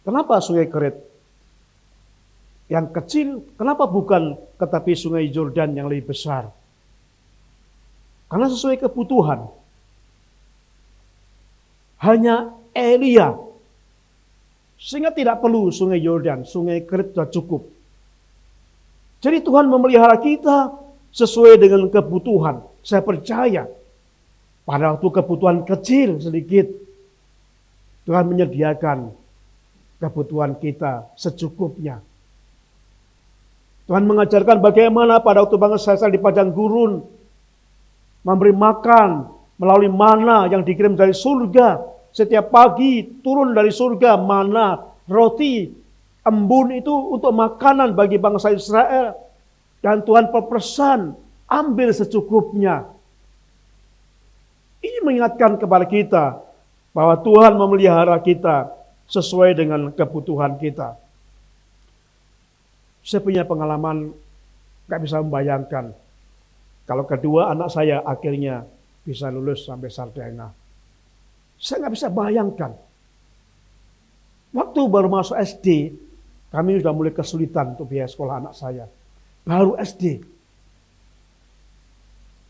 Kenapa sungai Kerit? Yang kecil, kenapa bukan ke tepi sungai Yordan yang lebih besar? Karena sesuai kebutuhan. Hanya Elia. Sehingga tidak perlu sungai Yordan, sungai Kerit sudah cukup. Jadi Tuhan memelihara kita sesuai dengan kebutuhan. Saya percaya pada waktu kebutuhan kecil sedikit, Tuhan menyediakan kebutuhan kita secukupnya. Tuhan mengajarkan bagaimana pada waktu bangsa Israel di padang gurun memberi makan melalui mana yang dikirim dari surga. Setiap pagi turun dari surga mana, roti, embun itu untuk makanan bagi bangsa Israel. Dan Tuhan berpesan, ambil secukupnya. Ini mengingatkan kepada kita bahwa Tuhan memelihara kita sesuai dengan kebutuhan kita. Saya punya pengalaman, gak bisa membayangkan. Kalau kedua anak saya akhirnya bisa lulus sampai sarjana. Saya nggak bisa bayangkan. Waktu baru masuk SD, kami sudah mulai kesulitan untuk biaya sekolah anak saya. Baru SD.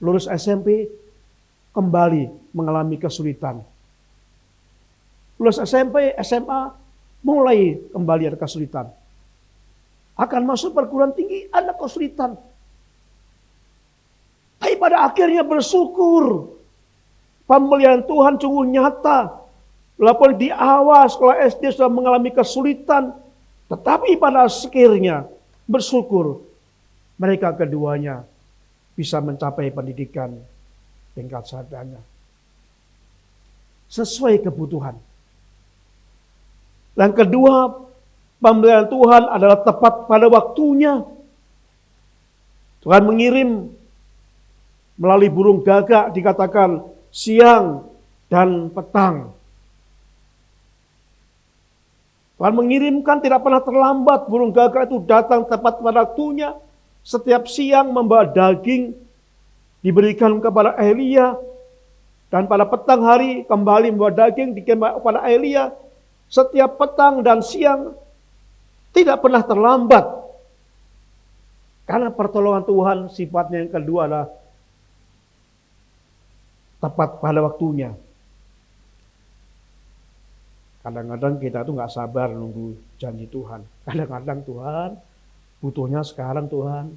Lulus SMP, kembali mengalami kesulitan. Lulus SMP, SMA, mulai kembali ada kesulitan. Akan masuk perguruan tinggi, ada kesulitan. Tapi pada akhirnya bersyukur. Pemeliharaan Tuhan sungguh nyata. Walaupun di awal sekolah SD sudah mengalami kesulitan, tetapi pada akhirnya bersyukur mereka keduanya bisa mencapai pendidikan tingkat sarjana sesuai kebutuhan. Yang kedua, pemeliharaan Tuhan adalah tepat pada waktunya. Tuhan mengirim melalui burung gagak, dikatakan siang dan petang. Tuhan mengirimkan tidak pernah terlambat. Burung gagak itu datang tepat pada waktunya. Setiap siang membawa daging diberikan kepada Elia. Dan pada petang hari kembali membawa daging diberikan kepada Elia. Setiap petang dan siang tidak pernah terlambat. Karena pertolongan Tuhan sifatnya yang kedua adalah tepat pada waktunya. Kadang-kadang kita tuh nggak sabar nunggu janji Tuhan. Kadang-kadang Tuhan butuhnya sekarang Tuhan.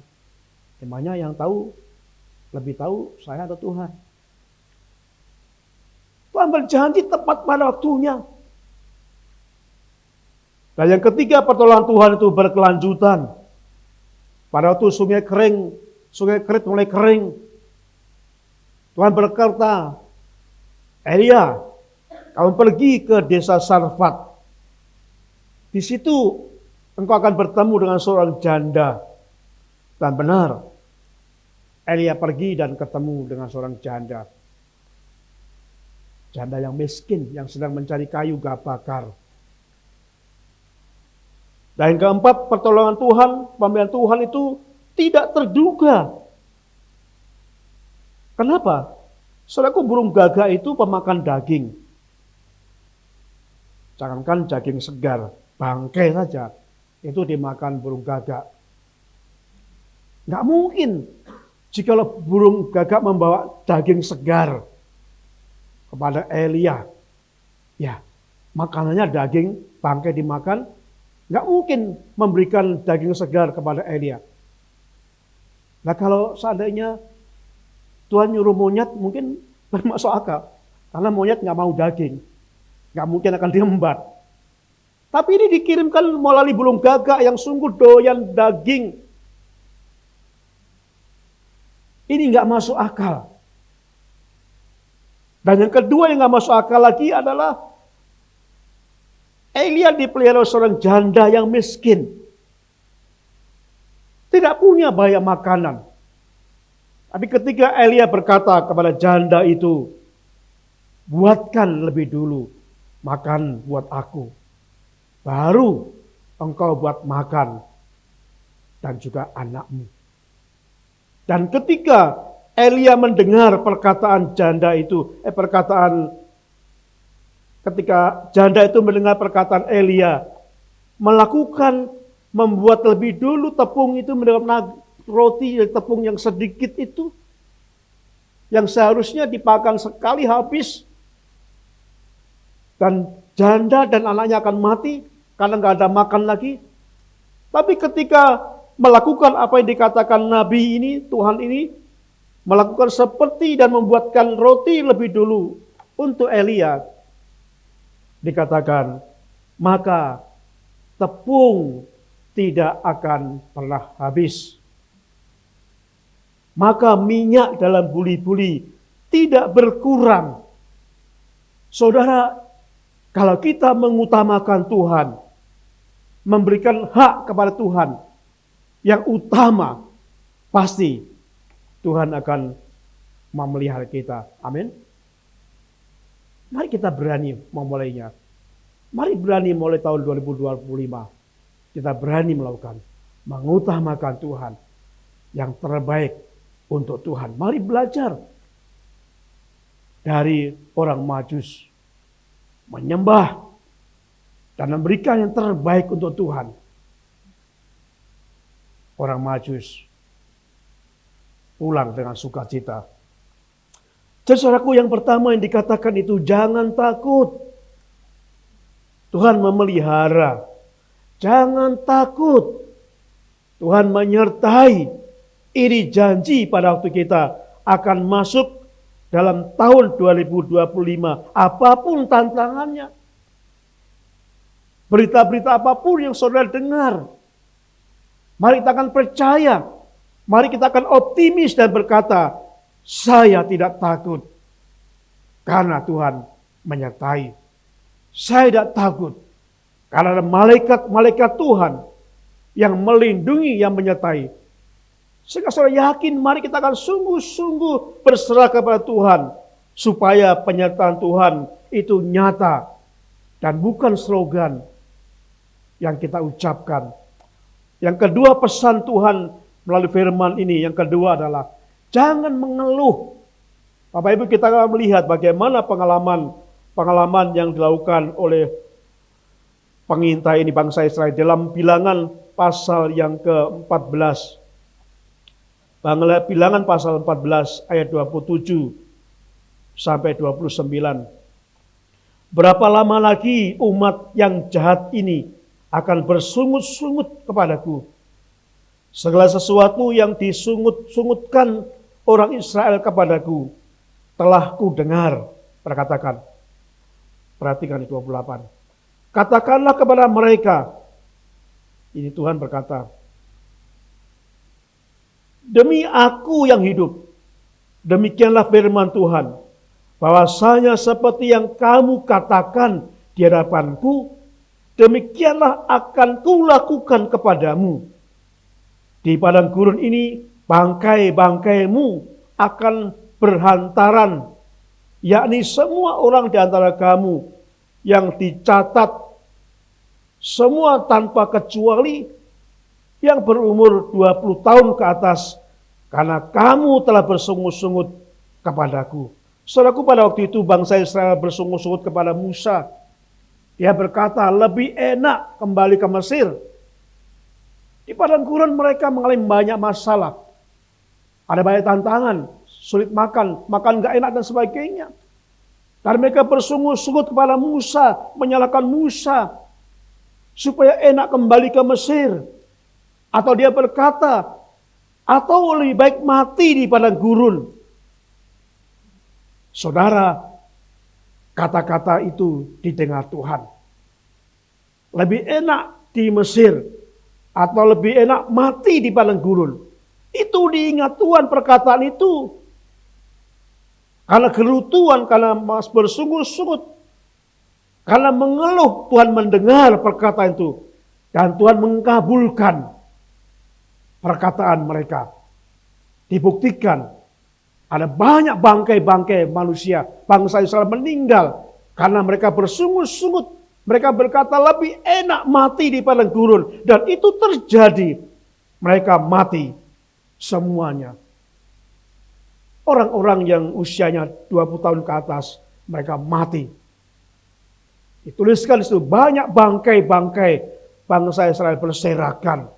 Emangnya yang tahu, lebih tahu saya atau Tuhan? Tuhan berjanji tepat pada waktunya. Dan yang ketiga, pertolongan Tuhan itu berkelanjutan. Pada waktu sungai Kerit mulai kering, Tuhan berkata, Elia, kamu pergi ke desa Sarfat. Di situ engkau akan bertemu dengan seorang janda. Dan benar, Elia pergi dan ketemu dengan seorang janda. Janda yang miskin, yang sedang mencari kayu gak bakar. Dan yang keempat, pertolongan Tuhan, pemeliharaan Tuhan itu tidak terduga. Kenapa? Saudaraku, burung gagak itu pemakan daging. Jangankan daging segar, bangkai saja itu dimakan burung gagak. Nggak mungkin jika burung gagak membawa daging segar kepada Elia. Ya, makanannya daging bangkai dimakan, nggak mungkin memberikan daging segar kepada Elia. Nah kalau seandainya Tuhan nyuruh monyet mungkin masuk akal. Karena monyet nggak mau daging. Nggak mungkin akan diembat. Tapi ini dikirimkan melalui burung gagak yang sungguh doyan daging. Ini nggak masuk akal. Dan yang kedua yang nggak masuk akal lagi adalah Elia dipelihara seorang janda yang miskin. Tidak punya banyak makanan. Tapi ketika Elia berkata kepada janda itu, buatkan lebih dulu makan buat aku. Baru engkau buat makan dan juga anakmu. Dan ketika Elia mendengar perkataan janda itu, ketika janda itu mendengar perkataan Elia, membuat lebih dulu tepung itu mendapat roti tepung yang sedikit itu, yang seharusnya dimakan sekali habis, dan janda dan anaknya akan mati karena nggak ada makan lagi. Tapi ketika melakukan apa yang dikatakan Nabi ini, Tuhan ini melakukan seperti dan membuatkan roti lebih dulu untuk Elia, dikatakan maka tepung tidak akan pernah habis. Maka minyak dalam buli-buli tidak berkurang. Saudara, kalau kita mengutamakan Tuhan, memberikan hak kepada Tuhan yang utama, pasti Tuhan akan memelihara kita. Amin. Mari kita berani memulainya. Mari berani mulai tahun 2025. Kita berani melakukan, mengutamakan Tuhan yang terbaik untuk Tuhan. Mari belajar dari orang Majus, menyembah dan memberikan yang terbaik untuk Tuhan. Orang Majus pulang dengan sukacita. Jadi saudaraku, yang pertama yang dikatakan itu jangan takut. Tuhan memelihara. Jangan takut. Tuhan menyertai. Ini janji pada waktu kita akan masuk dalam tahun 2025, apapun tantangannya. Berita-berita apapun yang saudara dengar, mari kita akan percaya, mari kita akan optimis dan berkata, saya tidak takut karena Tuhan menyertai. Saya tidak takut karena ada malaikat-malaikat Tuhan yang melindungi, yang menyertai. Sehingga saudara yakin, mari kita akan sungguh-sungguh berserah kepada Tuhan, supaya penyertaan Tuhan itu nyata dan bukan slogan yang kita ucapkan. Yang kedua, pesan Tuhan melalui firman ini, yang kedua adalah jangan mengeluh. Bapak Ibu, kita akan melihat bagaimana pengalaman yang dilakukan oleh pengintai ini, bangsa Israel, dalam Bilangan pasal yang ke-14. Bilangan pasal 14 ayat 27 sampai 29. Berapa lama lagi umat yang jahat ini akan bersungut-sungut kepadaku? Segala sesuatu yang disungut-sungutkan orang Israel kepadaku telah ku dengar. Perkatakan. Perhatikan 28. Katakanlah kepada mereka. Ini Tuhan berkata, demi aku yang hidup, demikianlah firman Tuhan, bahwasanya seperti yang kamu katakan di hadapanku, demikianlah akan kulakukan kepadamu. Di padang gurun ini, bangkai-bangkaimu akan berhantaran, yakni semua orang di antara kamu yang dicatat, semua tanpa kecuali yang berumur 20 tahun ke atas, karena kamu telah bersungut-sungut kepadaku. Saudaraku, pada waktu itu bangsa Israel bersungut-sungut kepada Musa. Dia berkata, lebih enak kembali ke Mesir. Di padang gurun mereka mengalami banyak masalah. Ada banyak tantangan, sulit makan gak enak dan sebagainya. Dan mereka bersungut-sungut kepada Musa, menyalahkan Musa, supaya enak kembali ke Mesir. Atau dia berkata, atau lebih baik mati di padang gurun. Saudara, kata-kata itu didengar Tuhan. Lebih enak di Mesir, atau lebih enak mati di padang gurun. Itu diingat Tuhan perkataan itu. Karena gerutuan, karena bersungut-sungut, karena mengeluh, Tuhan mendengar perkataan itu. Dan Tuhan mengabulkan perkataan mereka. Dibuktikan ada banyak bangkai-bangkai manusia, bangsa Israel meninggal karena mereka bersungut-sungut. Mereka berkata lebih enak mati di padang gurun, dan itu terjadi. Mereka mati semuanya. Orang-orang yang usianya 20 tahun ke atas, mereka mati. Dituliskan itu banyak bangkai-bangkai bangsa Israel berserakan.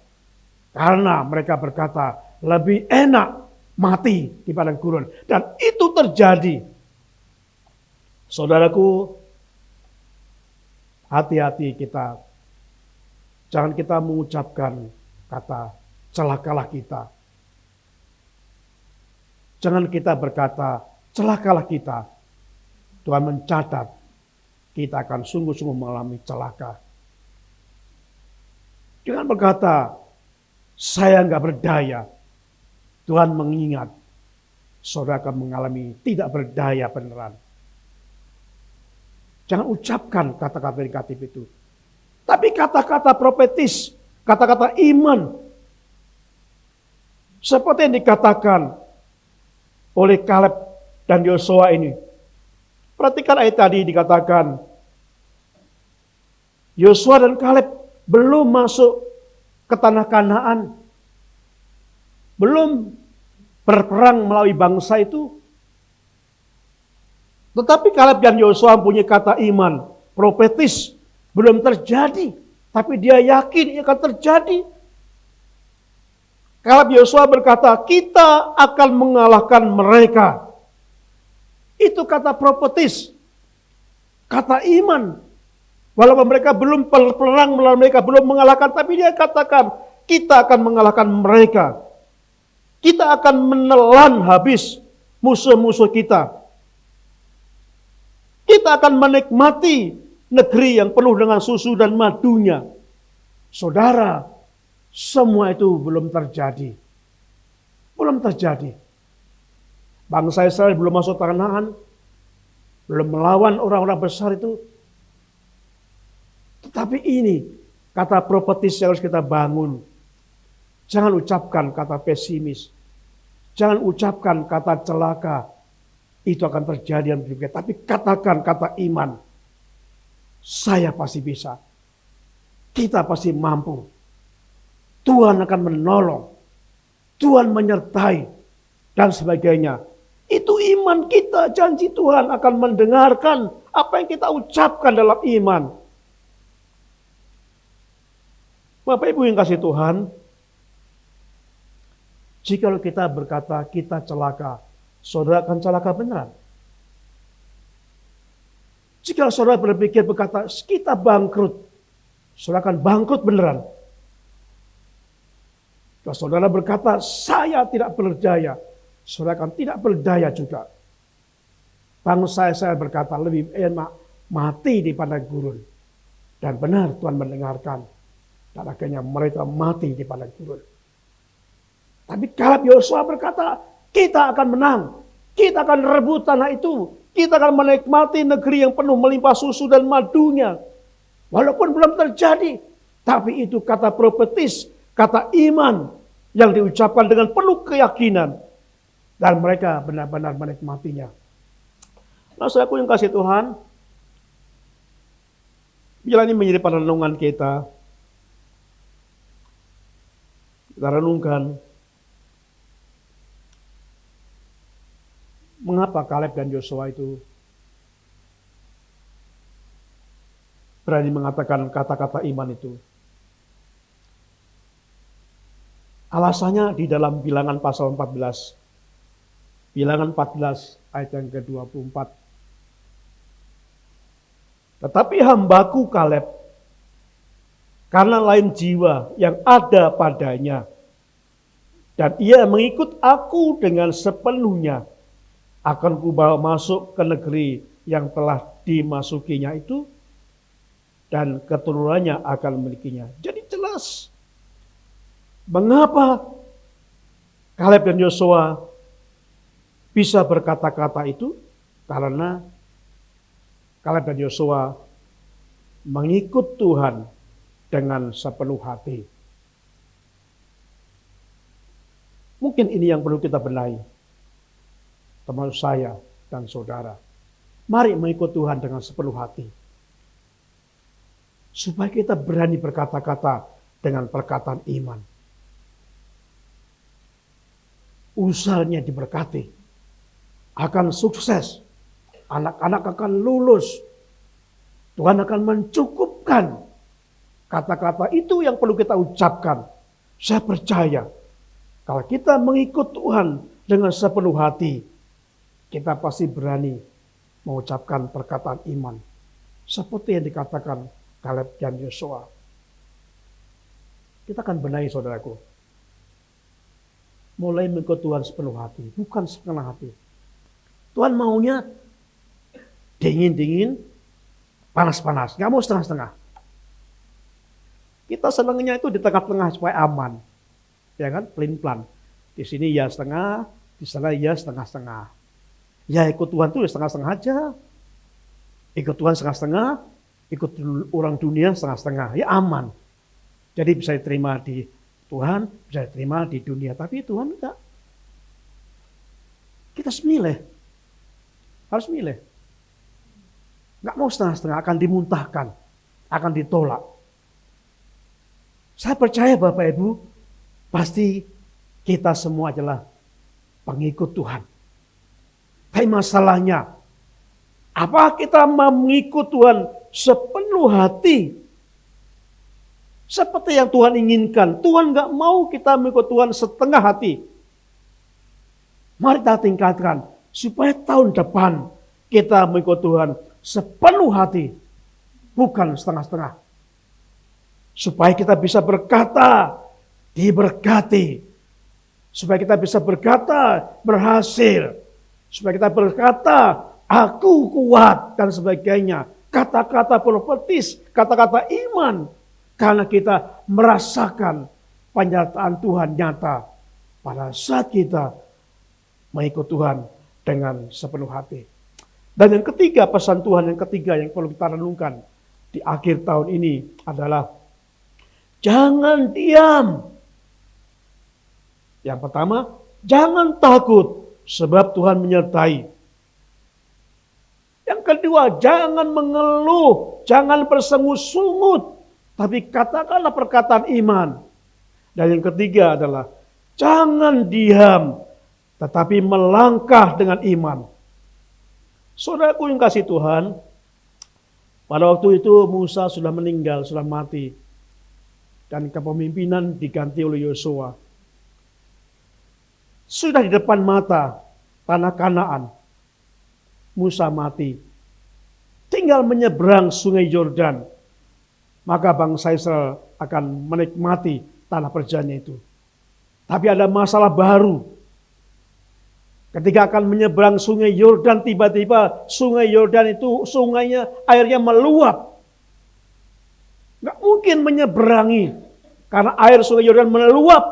Karena mereka berkata, lebih enak mati di padang gurun. Dan itu terjadi. Saudaraku, hati-hati kita. Jangan kita mengucapkan kata, celakalah kita. Jangan kita berkata, celakalah kita. Tuhan mencatat, kita akan sungguh-sungguh mengalami celaka. Jangan berkata, saya enggak berdaya. Tuhan mengingat, saudara akan mengalami tidak berdaya beneran. Jangan ucapkan kata-kata negatif itu. Tapi kata-kata profetis, kata-kata iman. Seperti yang dikatakan oleh Kaleb dan Yosua ini. Perhatikan ayat tadi dikatakan, Yosua dan Kaleb belum masuk ke tanah Kanaan, belum berperang melalui bangsa itu. Tetapi Kaleb dan Yosua punya kata iman, profetis, belum terjadi. Tapi dia yakin akan terjadi. Kaleb Yosua berkata, kita akan mengalahkan mereka. Itu kata profetis, kata iman. Walaupun mereka belum berperang melawan mereka, belum mengalahkan, tapi dia katakan, kita akan mengalahkan mereka. Kita akan menelan habis musuh-musuh kita. Kita akan menikmati negeri yang penuh dengan susu dan madunya. Saudara, semua itu belum terjadi. Belum terjadi. Bangsa Israel belum masuk Kanaan, belum melawan orang-orang besar itu. Tetapi ini kata profetis yang harus kita bangun. Jangan ucapkan kata pesimis. Jangan ucapkan kata celaka. Itu akan terjadi yang berikutnya. Tapi katakan kata iman. Saya pasti bisa. Kita pasti mampu. Tuhan akan menolong. Tuhan menyertai. Dan sebagainya. Itu iman kita. Janji Tuhan akan mendengarkan apa yang kita ucapkan dalam iman. Bapak Ibu yang kasih Tuhan. Jika kita berkata kita celaka, saudara akan celaka benar. Jika saudara berkata kita bangkrut, saudara akan bangkrut beneran. Kalau saudara berkata saya tidak berdaya, saudara akan tidak berdaya juga. Bangsa saya berkata lebih enak mati di padang gurun. Dan benar Tuhan mendengarkan. Dan akhirnya mereka mati di padang gurun. Tapi Kaleb Yosua berkata, kita akan menang. Kita akan rebut tanah itu. Kita akan menikmati negeri yang penuh melimpah susu dan madunya. Walaupun belum terjadi. Tapi itu kata profetis, kata iman yang diucapkan dengan penuh keyakinan. Dan mereka benar-benar menikmatinya. Nah, saudaraku yang kasih Tuhan, bila ini menjadi perenungan kita renungkan mengapa Kaleb dan Yosua itu berani mengatakan kata-kata iman itu. Alasannya di dalam Bilangan pasal 14. Bilangan 14 ayat yang ke-24. Tetapi hambaku Kaleb, karena lain jiwa yang ada padanya, dan ia mengikut aku dengan sepenuhnya, akan kubawa masuk ke negeri yang telah dimasukinya itu, dan keturunannya akan memilikinya. Jadi jelas, mengapa Kaleb dan Yosua bisa berkata-kata itu? Karena Kaleb dan Yosua mengikut Tuhan dengan sepenuh hati. Mungkin ini yang perlu kita benahi. Termasuk saya dan saudara. Mari mengikut Tuhan dengan sepenuh hati. Supaya kita berani berkata-kata dengan perkataan iman. Usahanya diberkati. Akan sukses. Anak-anak akan lulus. Tuhan akan mencukupkan. Kata-kata itu yang perlu kita ucapkan. Saya percaya. Kalau kita mengikut Tuhan dengan sepenuh hati. Kita pasti berani mengucapkan perkataan iman. Seperti yang dikatakan Kaleb dan Yosua. Kita akan benahi saudaraku. Mulai mengikut Tuhan sepenuh hati. Bukan setengah hati. Tuhan maunya dingin-dingin, panas-panas. Gak mau setengah-setengah. Kita senangnya itu di tengah-tengah supaya aman. Ya kan? Pelin-pelan. Di sini ya setengah, di sana ya setengah-setengah. Ya ikut Tuhan itu setengah-setengah aja. Ikut Tuhan setengah-setengah, ikut orang dunia setengah-setengah. Ya aman. Jadi bisa diterima di Tuhan, bisa diterima di dunia. Tapi Tuhan enggak. Kita harus milih. Harus milih. Enggak mau setengah-setengah, akan dimuntahkan. Akan ditolak. Saya percaya Bapak Ibu, pasti kita semua adalah pengikut Tuhan. Tapi masalahnya, apa kita mengikut Tuhan sepenuh hati? Seperti yang Tuhan inginkan. Tuhan gak mau kita mengikut Tuhan setengah hati. Mari kita tingkatkan. Supaya tahun depan kita mengikut Tuhan sepenuh hati. Bukan setengah-setengah. Supaya kita bisa berkata, diberkati. Supaya kita bisa berkata, berhasil. Supaya kita berkata, aku kuat dan sebagainya. Kata-kata profetis, kata-kata iman. Karena kita merasakan penyertaan Tuhan nyata pada saat kita mengikut Tuhan dengan sepenuh hati. Dan yang ketiga, pesan Tuhan yang ketiga yang perlu kita renungkan di akhir tahun ini adalah jangan diam. Yang pertama, jangan takut sebab Tuhan menyertai. Yang kedua, jangan mengeluh, jangan bersengut-sungut, tapi katakanlah perkataan iman. Dan yang ketiga adalah jangan diam, tetapi melangkah dengan iman. Saudaraku yang kasih Tuhan, pada waktu itu Musa sudah meninggal, sudah mati. Dan kepemimpinan diganti oleh Yosua. Sudah di depan mata tanah Kanaan. Musa mati. Tinggal menyeberang sungai Yordan. Maka bangsa Israel akan menikmati tanah perjanjian itu. Tapi ada masalah baru. Ketika akan menyeberang sungai Yordan, tiba-tiba sungai Yordan itu sungainya airnya meluap. Nggak mungkin menyeberangi karena air sungai Yordan meluap.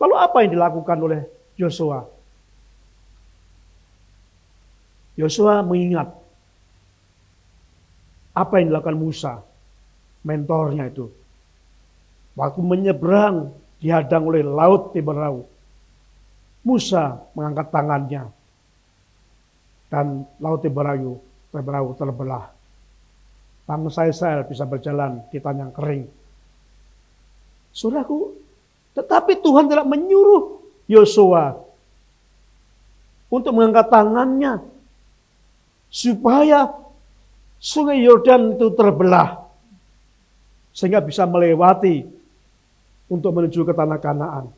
Lalu apa yang dilakukan oleh Yosua? Yosua mengingat apa yang dilakukan Musa, mentornya itu. Waktu menyeberang dihadang oleh laut Tiberau. Musa mengangkat tangannya dan laut Tiberau terbelah. Bangsa Israel bisa berjalan di tanah yang kering. Saudaraku, tetapi Tuhan tidak menyuruh Yosua untuk mengangkat tangannya supaya sungai Yordan itu terbelah sehingga bisa melewati untuk menuju ke tanah Kanaan.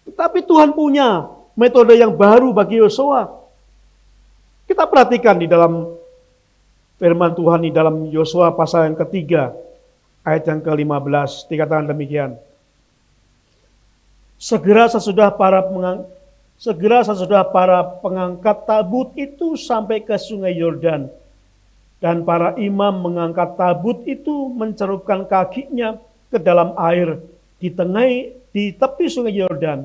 Tetapi Tuhan punya metode yang baru bagi Yosua. Kita perhatikan di dalam firman Tuhan di dalam Yosua pasal yang ketiga, ayat yang ke-15, dikatakan demikian. Segera sesudah para pengangkat tabut itu sampai ke sungai Yordan, dan para imam mengangkat tabut itu mencelupkan kakinya ke dalam air di tepi sungai Yordan.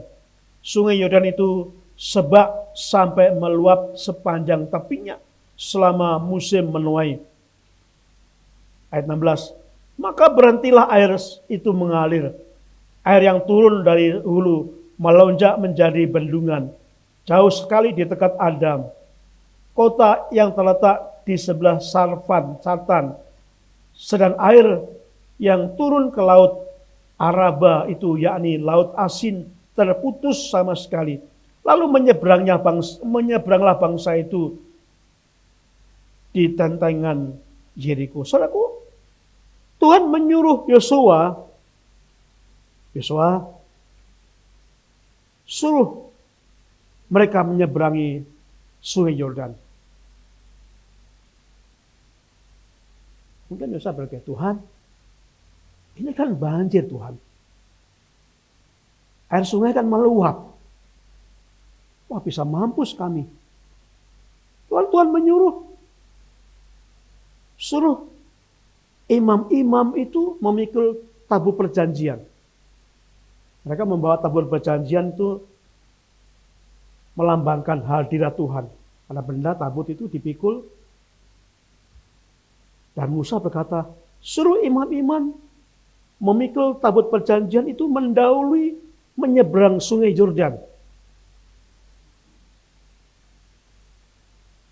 Sungai Yordan itu sebak sampai meluap sepanjang tepinya selama musim menuai. Ayat 16. Maka berhentilah air itu mengalir. Air yang turun dari hulu melonjak menjadi bendungan. Jauh sekali di dekat Adam. Kota yang terletak di sebelah Sartan. Sedang air yang turun ke laut Araba itu yakni laut asin terputus sama sekali. Lalu menyeberanglah bangsa itu di tantangan Yeriko. Saudaraku, Tuhan menyuruh Yosua, suruh mereka menyeberangi sungai Yordan. Mungkin Yosua berkata, Tuhan, ini kan banjir Tuhan. Air sungai kan meluap. Wah, bisa mampus kami. Tuhan menyuruh. Suruh imam-imam itu memikul tabur perjanjian. Mereka membawa tabur perjanjian itu melambangkan hadirat Tuhan. Karena benda tabut itu dipikul. Dan Musa berkata, suruh imam-imam memikul tabut perjanjian itu mendahului menyeberang sungai Yordan.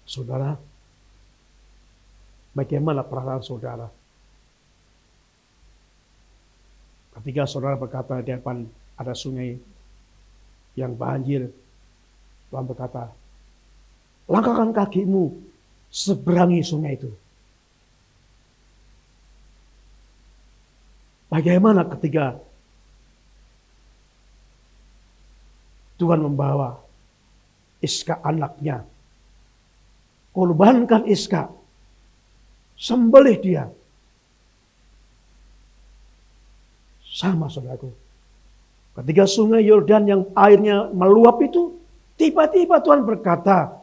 Saudara, bagaimana perasaan saudara? Ketika saudara berkata di depan ada sungai yang banjir, Tuhan berkata, langkahkan kakimu seberangi sungai itu. Bagaimana ketika Tuhan membawa Iska anaknya, korbankan Iska, sembelih dia. Sama saudaraku. Ketika sungai Yordan yang airnya meluap itu, Tiba-tiba Tuhan berkata,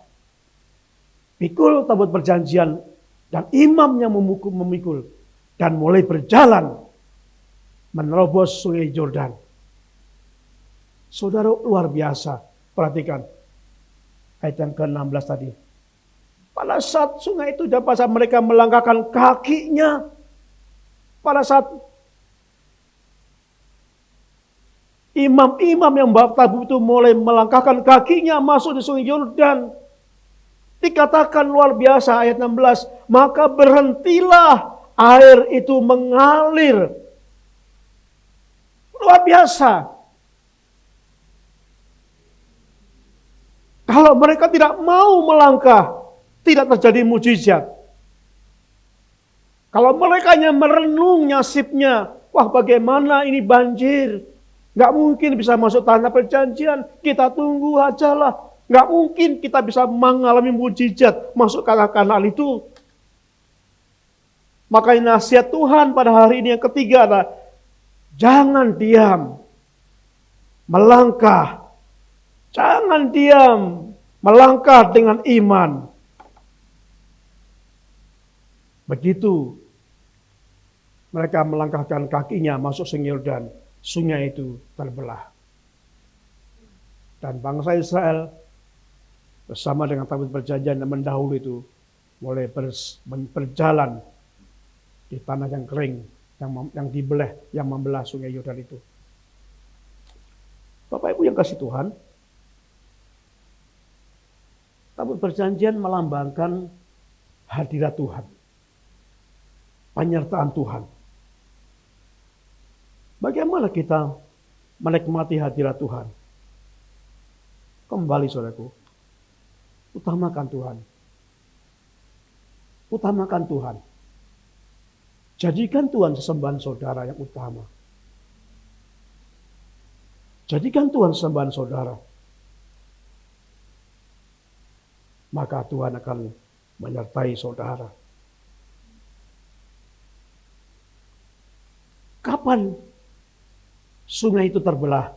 pikul tabut perjanjian, dan imamnya memikul dan mulai berjalan menerobos sungai Yordan. Saudara, luar biasa. Perhatikan ayat yang ke-16 tadi. Pada saat sungai itu, pada saat mereka melangkahkan kakinya, pada saat imam-imam yang bawa tabut itu mulai melangkahkan kakinya masuk di sungai Yordan, dikatakan luar biasa ayat 16, maka berhentilah air itu mengalir. Luar biasa. Kalau mereka tidak mau melangkah, tidak terjadi mujizat. Kalau mereka hanya merenung nasibnya, wah bagaimana ini banjir, nggak mungkin bisa masuk tanah perjanjian, kita tunggu aja lah. Nggak mungkin kita bisa mengalami mujizat masuk ke kanal itu. Makanya nasihat Tuhan pada hari ini yang ketiga adalah jangan diam, melangkah. Jangan diam, melangkah dengan iman. Begitu mereka melangkahkan kakinya masuk sungai Yordan, sungai itu terbelah. Dan bangsa Israel bersama dengan tabut perjanjian yang mendahulu itu mulai berjalan di tanah yang kering, yang dibelah, yang membelah sungai Yordan itu. Bapak Ibu yang kasih Tuhan, tabut perjanjian melambangkan hadirat Tuhan, penyertaan Tuhan. Bagaimana kita menikmati hadirat Tuhan? Kembali saudaraku, utamakan Tuhan. Utamakan Tuhan. Jadikan Tuhan sesembahan saudara yang utama. Jadikan Tuhan sesembahan saudara. Maka Tuhan akan menyertai saudara. Kapan sungai itu terbelah?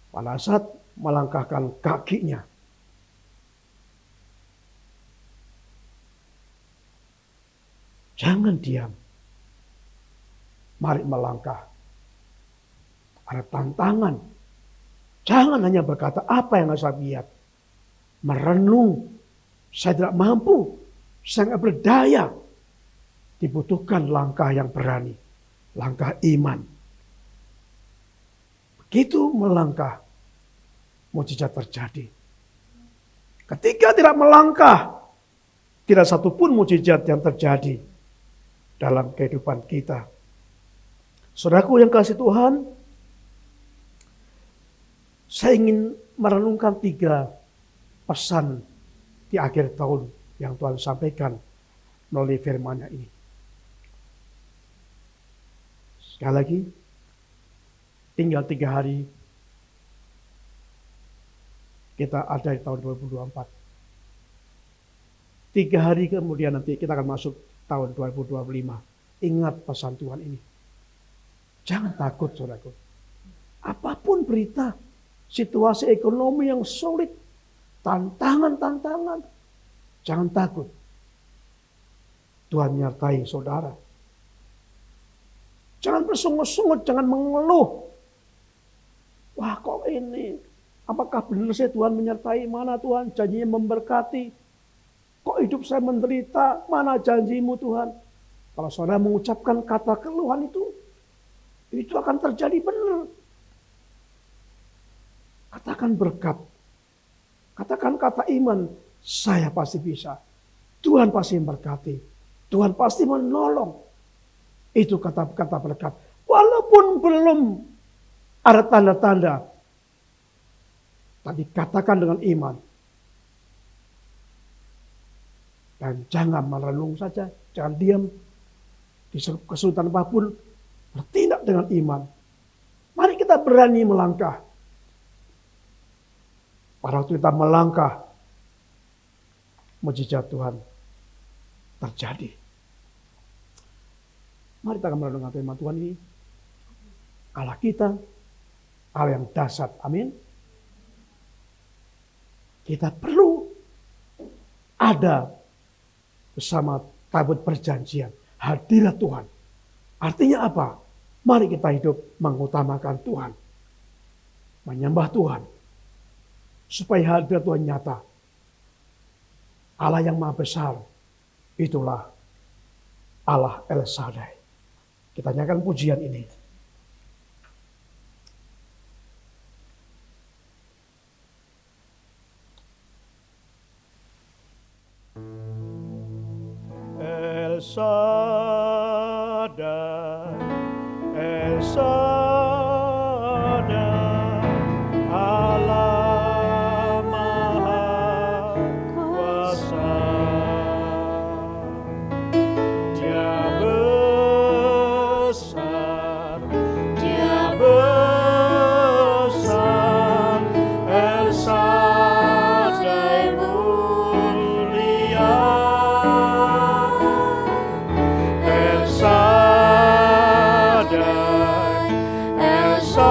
Pada saat melangkahkan kakinya. Jangan diam. Mari melangkah. Ada tantangan. Jangan hanya berkata apa yang saya lihat. Merenung. Saya tidak mampu. Saya tidak berdaya. Dibutuhkan langkah yang berani. Langkah iman. Begitu melangkah, mujizat terjadi. Ketika tidak melangkah, tidak satupun mujizat yang terjadi dalam kehidupan kita. Saudaraku yang kasih Tuhan, saya ingin merenungkan 3 pesan di akhir tahun yang Tuhan sampaikan melalui firman-Nya ini. Sekali lagi, tinggal 3 hari kita ada di tahun 2024. 3 hari kemudian nanti kita akan masuk tahun 2025. Ingat pesan Tuhan ini. Jangan takut saudaraku. Apapun berita, situasi ekonomi yang sulit, tantangan-tantangan, jangan takut. Tuhan menyertai saudara. Jangan bersungut-sungut, jangan mengeluh. Wah kok ini, apakah benar sih Tuhan menyertai? Mana Tuhan janjinya memberkati? Kok hidup saya menderita? Mana janjimu Tuhan? Kalau saudara mengucapkan kata keluhan itu akan terjadi benar. Katakan berkat. Katakan kata iman, saya pasti bisa. Tuhan pasti memberkati. Tuhan pasti menolong. Itu kata-kata berkat. Walaupun belum ada tanda-tanda. Tapi katakan dengan iman. Dan jangan merenung saja. Jangan diam. Di kesulitan apapun. Bertindak dengan iman. Mari kita berani melangkah. Pada waktu kita melangkah. Mujizat Tuhan terjadi. Mari kita akan merenungkan firman Tuhan ini. Allah kita, Allah yang dahsyat. Amin. kita perlu ada bersama tabut perjanjian, hadirat Tuhan. Artinya apa? Mari kita hidup mengutamakan Tuhan, menyembah Tuhan, supaya hadirat Tuhan nyata. Allah yang Maha Besar, itulah Allah El Shaddai. Kita nyanyikan pujian ini. El Shaddai, El Shaddai, Allah Maha Kuasa. Dia besar, Dia besar, El Shaddai mulia. El Shaddai, El Shaddai,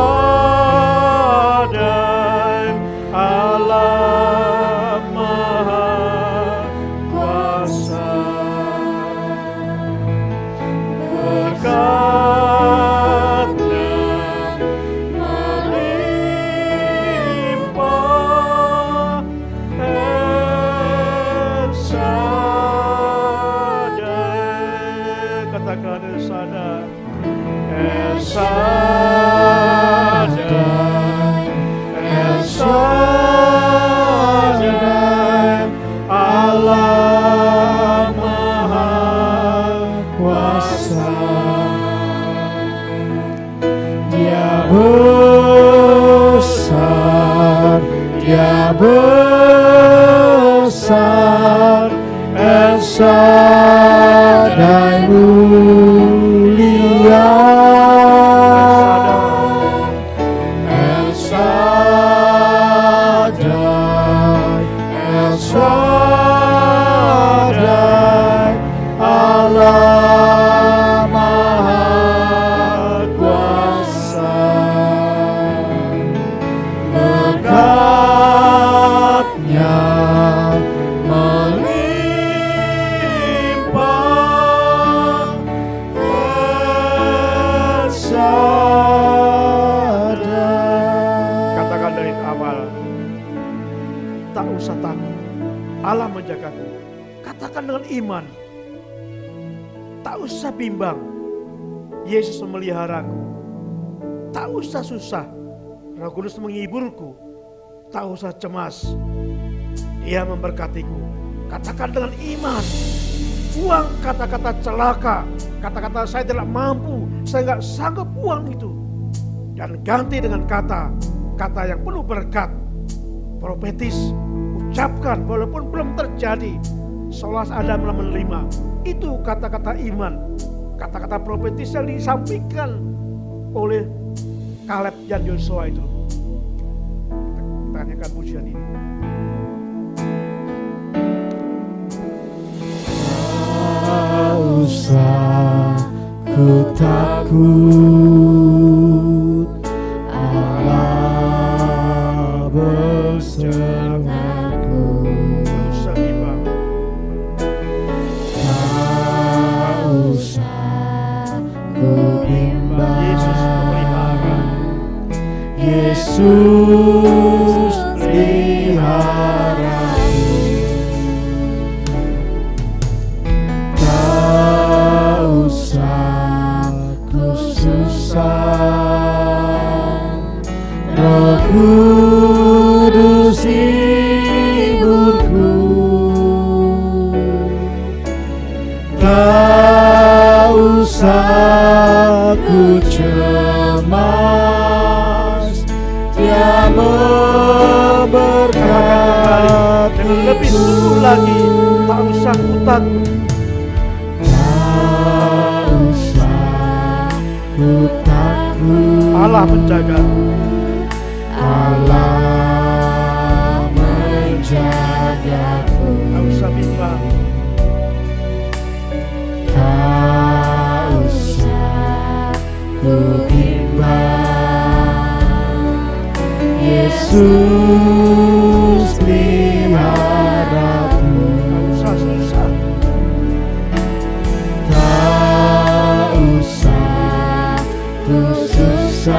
Allah Maha Kuasa. Berkat-Nya melimpah. El Shaddai, katakan El Shaddai, El Shaddai, El Shaddai, Allah Maha Kuasa. Dia besar, Dia besar, El Shaddai mulia. El Shaddai, El Shaddai, Allah Maha Kuasa. Berkat-Nya melimpah. El Shaddai. Katakan dari awal, tak usah takut, Allah menjagaku. Katakan dengan iman, tak usah bimbang, Yesus memeliharaku. Tak usah susah, Roh Kudus menghiburku. Tak usah cemas, Dia memberkatiku. Katakan dengan iman, buang kata-kata celaka, kata-kata saya tidak mampu, saya nggak sanggup, buang itu. Dan ganti dengan kata-kata yang penuh berkat, profetis. Ucapkan walaupun belum terjadi, seolah Anda menerima. Itu kata-kata iman, kata-kata profetis yang disampaikan oleh Kaleb dan Yosua itu. Tanyakan pujian ini. Tak usah ku takut, Allah bersamaku. Tak usah bimbang, Tak usah ku bimbang, Yesus memelihara. Yesus peliharaku. Tak usah ku susah, Roh Kudus hiburku. Tak usah ku cemas, Dia memberkati. Dan lebih sungguh lagi, tak usah ku takut. Tak usah ku takut, Allah menjaga. Allah menjagaku. Tak usah bimbang, Tak usah ku bimbang, Yesus peliharaku. Susah. Tak usah ku susah,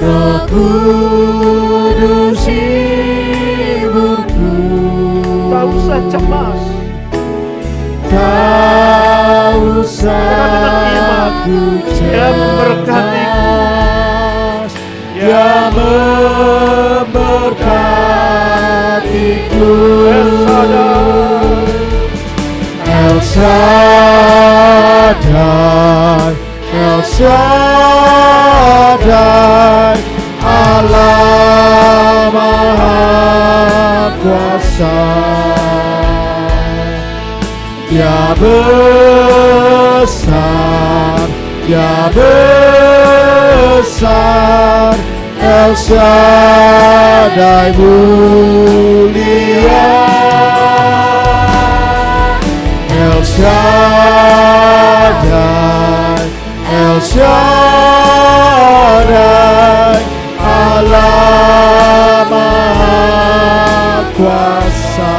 Roh Kudus hiburku. Tak usah cemas. Tak usah aku Dia memberkatiku. Dia memberkatiku. El Shaddai, El Shaddai, Allah Maha Kuasa. Dia besar, Dia besar, El Shaddai mulia. El Shaddai, El Shaddai, Allah Maha Kuasa.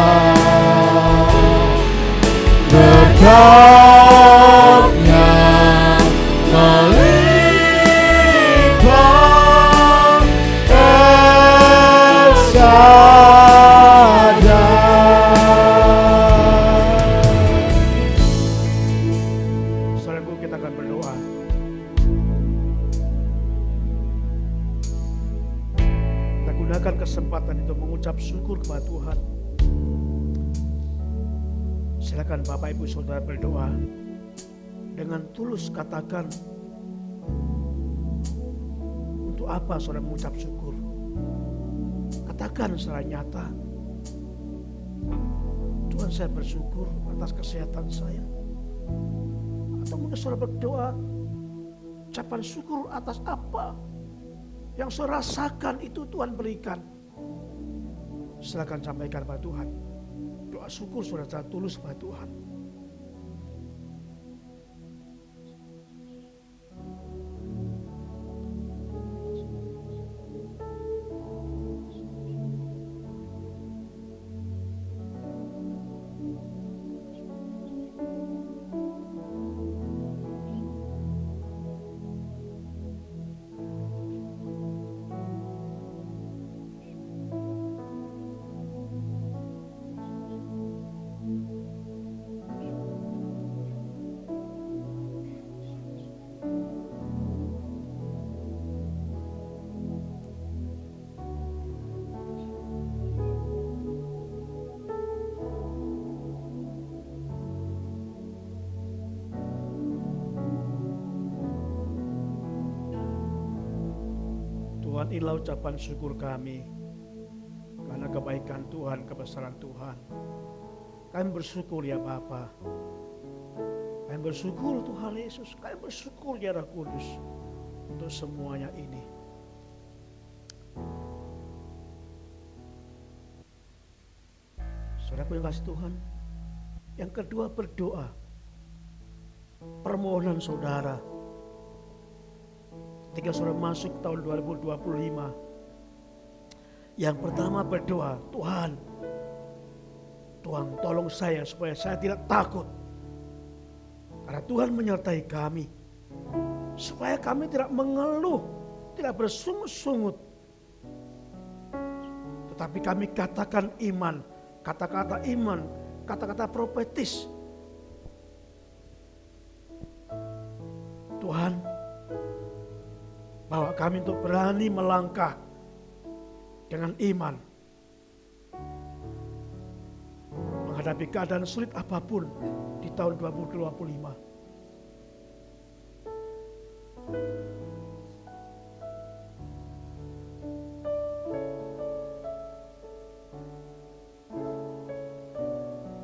Berkatnya melimpah, El Shaddai. Saudaraku, kita akan berdoa. Kita gunakan kesempatan itu mengucap syukur kepada Tuhan. Silakan Bapak Ibu Saudara berdoa. Dengan tulus katakan, untuk apa saudara mengucap syukur? Katakan secara nyata, Tuhan, saya bersyukur atas kesehatan saya. Atau mungkin saudara berdoa, ucapan syukur atas apa yang saudara rasakan itu Tuhan berikan. Silakan sampaikan kepada Tuhan. Doa syukur saudara secara tulus kepada Tuhan. Tuhan, inilah ucapan syukur kami karena kebaikan Tuhan, kebesaran Tuhan. Kami bersyukur ya Bapa. Kami bersyukur Tuhan Yesus. Kami bersyukur ya Roh Kudus untuk semuanya ini. Saudaraku yang kasih Tuhan, yang kedua berdoa. Permohonan saudara. Ketika saudara masuk tahun 2025, yang pertama berdoa, Tuhan tolong saya supaya saya tidak takut. Karena Tuhan menyertai kami. Supaya kami tidak mengeluh, tidak bersungut-sungut. Tetapi kami katakan iman, kata-kata iman, kata-kata profetis. Tuhan, bawa kami untuk berani melangkah dengan iman. Menghadapi keadaan sulit apapun di tahun 2025.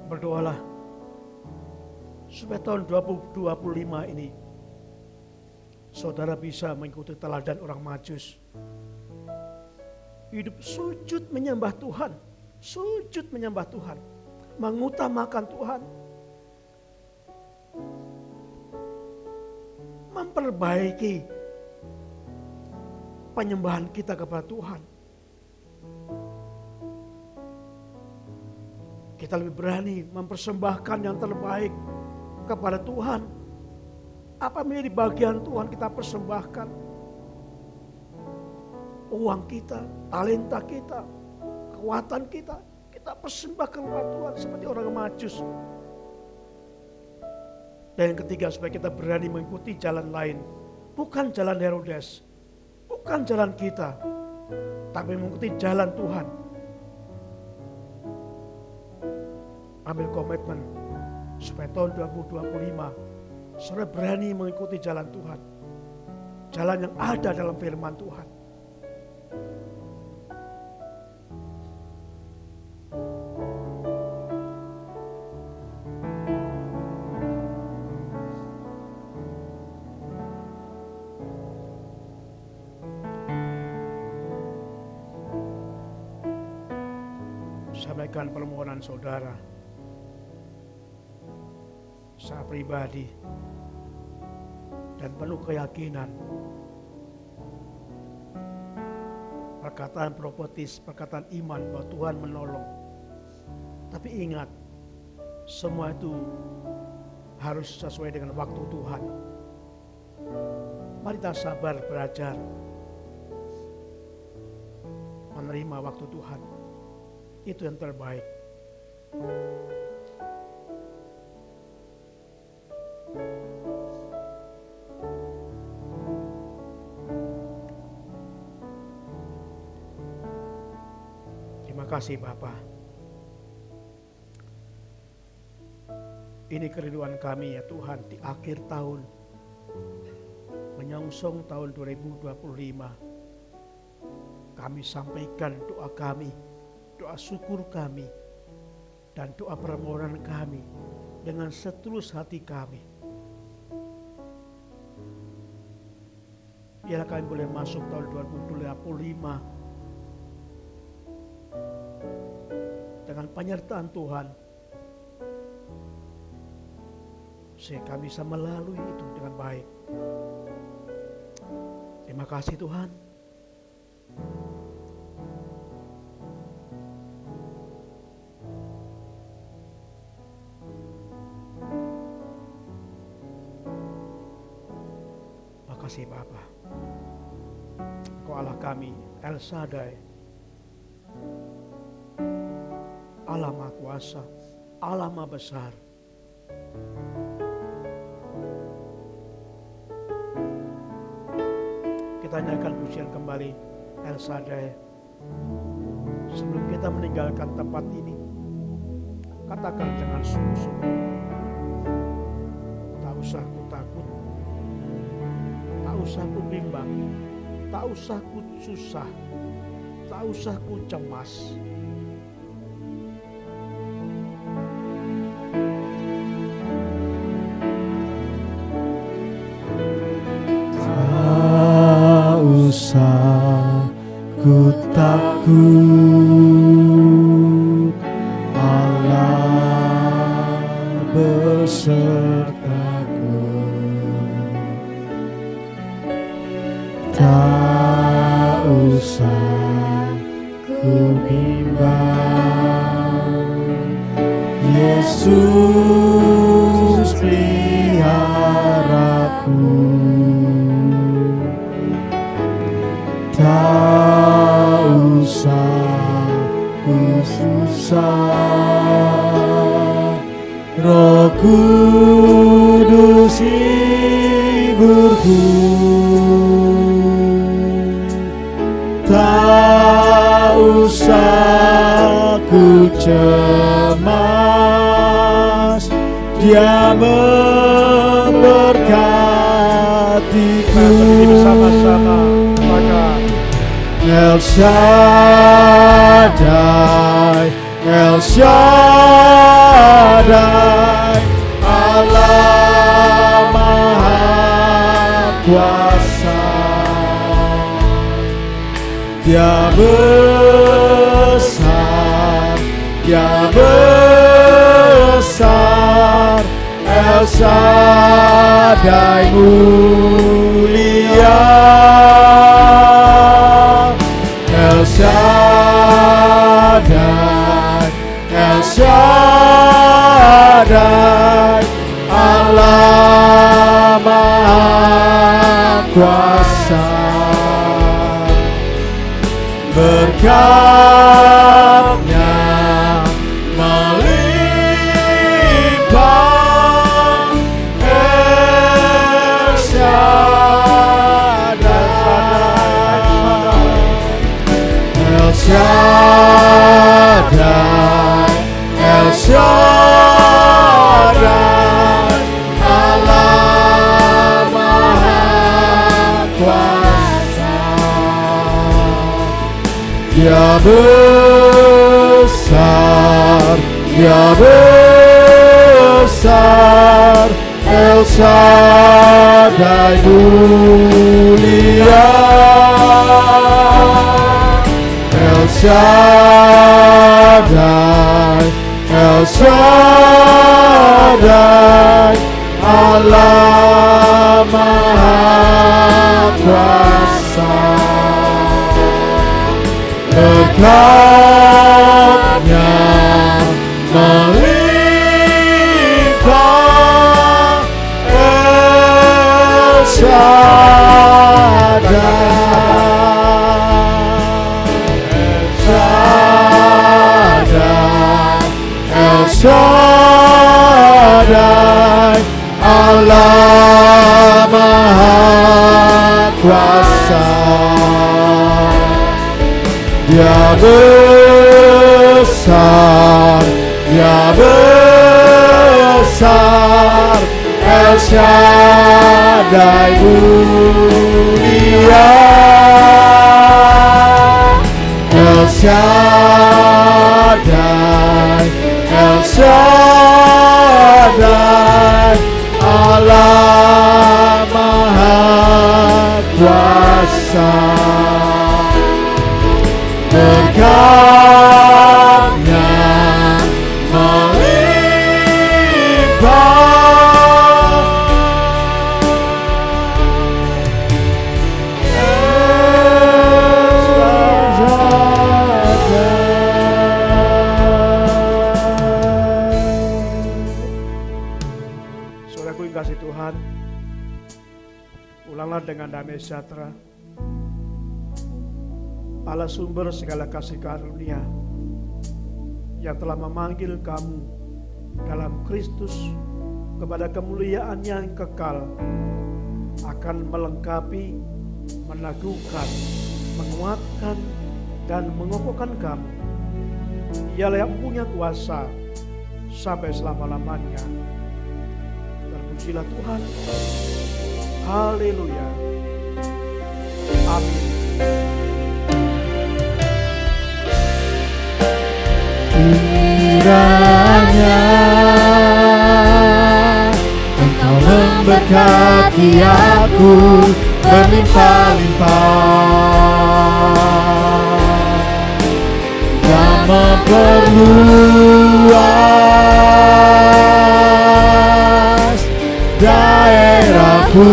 Berdoalah supaya tahun 2025 ini saudara bisa mengikuti teladan orang Majus. Hidup sujud menyembah Tuhan. Sujud menyembah Tuhan. Mengutamakan Tuhan. Memperbaiki penyembahan kita kepada Tuhan. Kita lebih berani mempersembahkan yang terbaik kepada Tuhan. Apa menjadi bagian Tuhan kita persembahkan? Uang kita, talenta kita, kekuatan kita, kita persembahkan kepada Tuhan seperti orang Majus. Dan yang ketiga, supaya kita berani mengikuti jalan lain. Bukan jalan Herodes, bukan jalan kita, tapi mengikuti jalan Tuhan. Ambil komitmen supaya tahun 2025 saudara berani mengikuti jalan Tuhan. Jalan yang ada dalam firman Tuhan. Sampaikan permohonan saudara. Saya pribadi dan penuh keyakinan perkataan profetis, perkataan iman bahwa Tuhan menolong. Tapi ingat, semua itu harus sesuai dengan waktu Tuhan. Mari kita sabar belajar menerima waktu Tuhan. Itu yang terbaik. Terima kasih Bapa. Ini kerinduan kami ya Tuhan di akhir tahun, menyongsong tahun 2025. Kami sampaikan doa kami, doa syukur kami, dan doa permohonan kami dengan setulus hati kami. Biarlah kami boleh masuk tahun 2025 dengan penyertaan Tuhan, sehingga kami bisa melalui itu dengan baik. Terima kasih Tuhan. Terima kasih Bapa. Engkau Allah kami, El Shaddai, Allah Maha Kuasa, Allah Maha Besar. Kita nyanyikan pujian kembali El Shaddai. Sebelum kita meninggalkan tempat ini, katakan dengan sungguh-sungguh, tak usah ku takut, tak usah ku bimbang, tak usah ku susah, tak usah ku cemas. Usah ku takut, Allah besertaku. Tak usah ku bimbang, Yesus peliharaku. Tak usah ku susah, Roh Kudus hiburku. Tak usah ku cemas, Dia memberkatiku. Bersama-sama El Shaddai, El Shaddai, Allah Maha Kuasa. Dia besar, Dia besar, El Shaddai mulia. kuasa, berkat-Nya melimpah. El Shaddai, El Shaddai, El Shaddai, Allah Maha Kuasa. Dia besar, Dia besar, El Shaddai mulia, El Shaddai, El Shaddai, Allah Maha Kuasa. Berkat-Nya melimpah. El Shaddai, El Shaddai, Allah Maha Kuasa. Dia besar, Dia besar, El Shaddai mulia, El Shaddai, El Shaddai, Allah Maha Kuasa. Berkat-Nya Saudaraku yang kasih Tuhan, ulanglah dengan damai sejahtera Allah sumber segala kasih karunia yang telah memanggil kamu dalam Kristus kepada kemuliaan yang kekal, akan melengkapi, meneguhkan, menguatkan, dan mengokohkan kamu. Ialah yang punya kuasa sampai selama-lamanya. Terpujilah Tuhan. Haleluya. Amin. Kiranya Engkau memberkati aku berlimpah-limpah dan memperluas daerahku,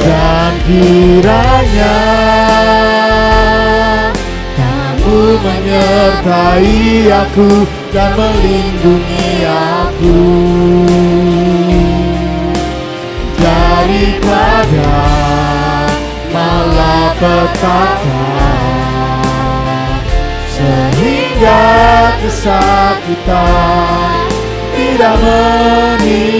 dan kiranya menyertai aku dan melindungi aku daripada malapetaka, sehingga kesakitan tidak menimpa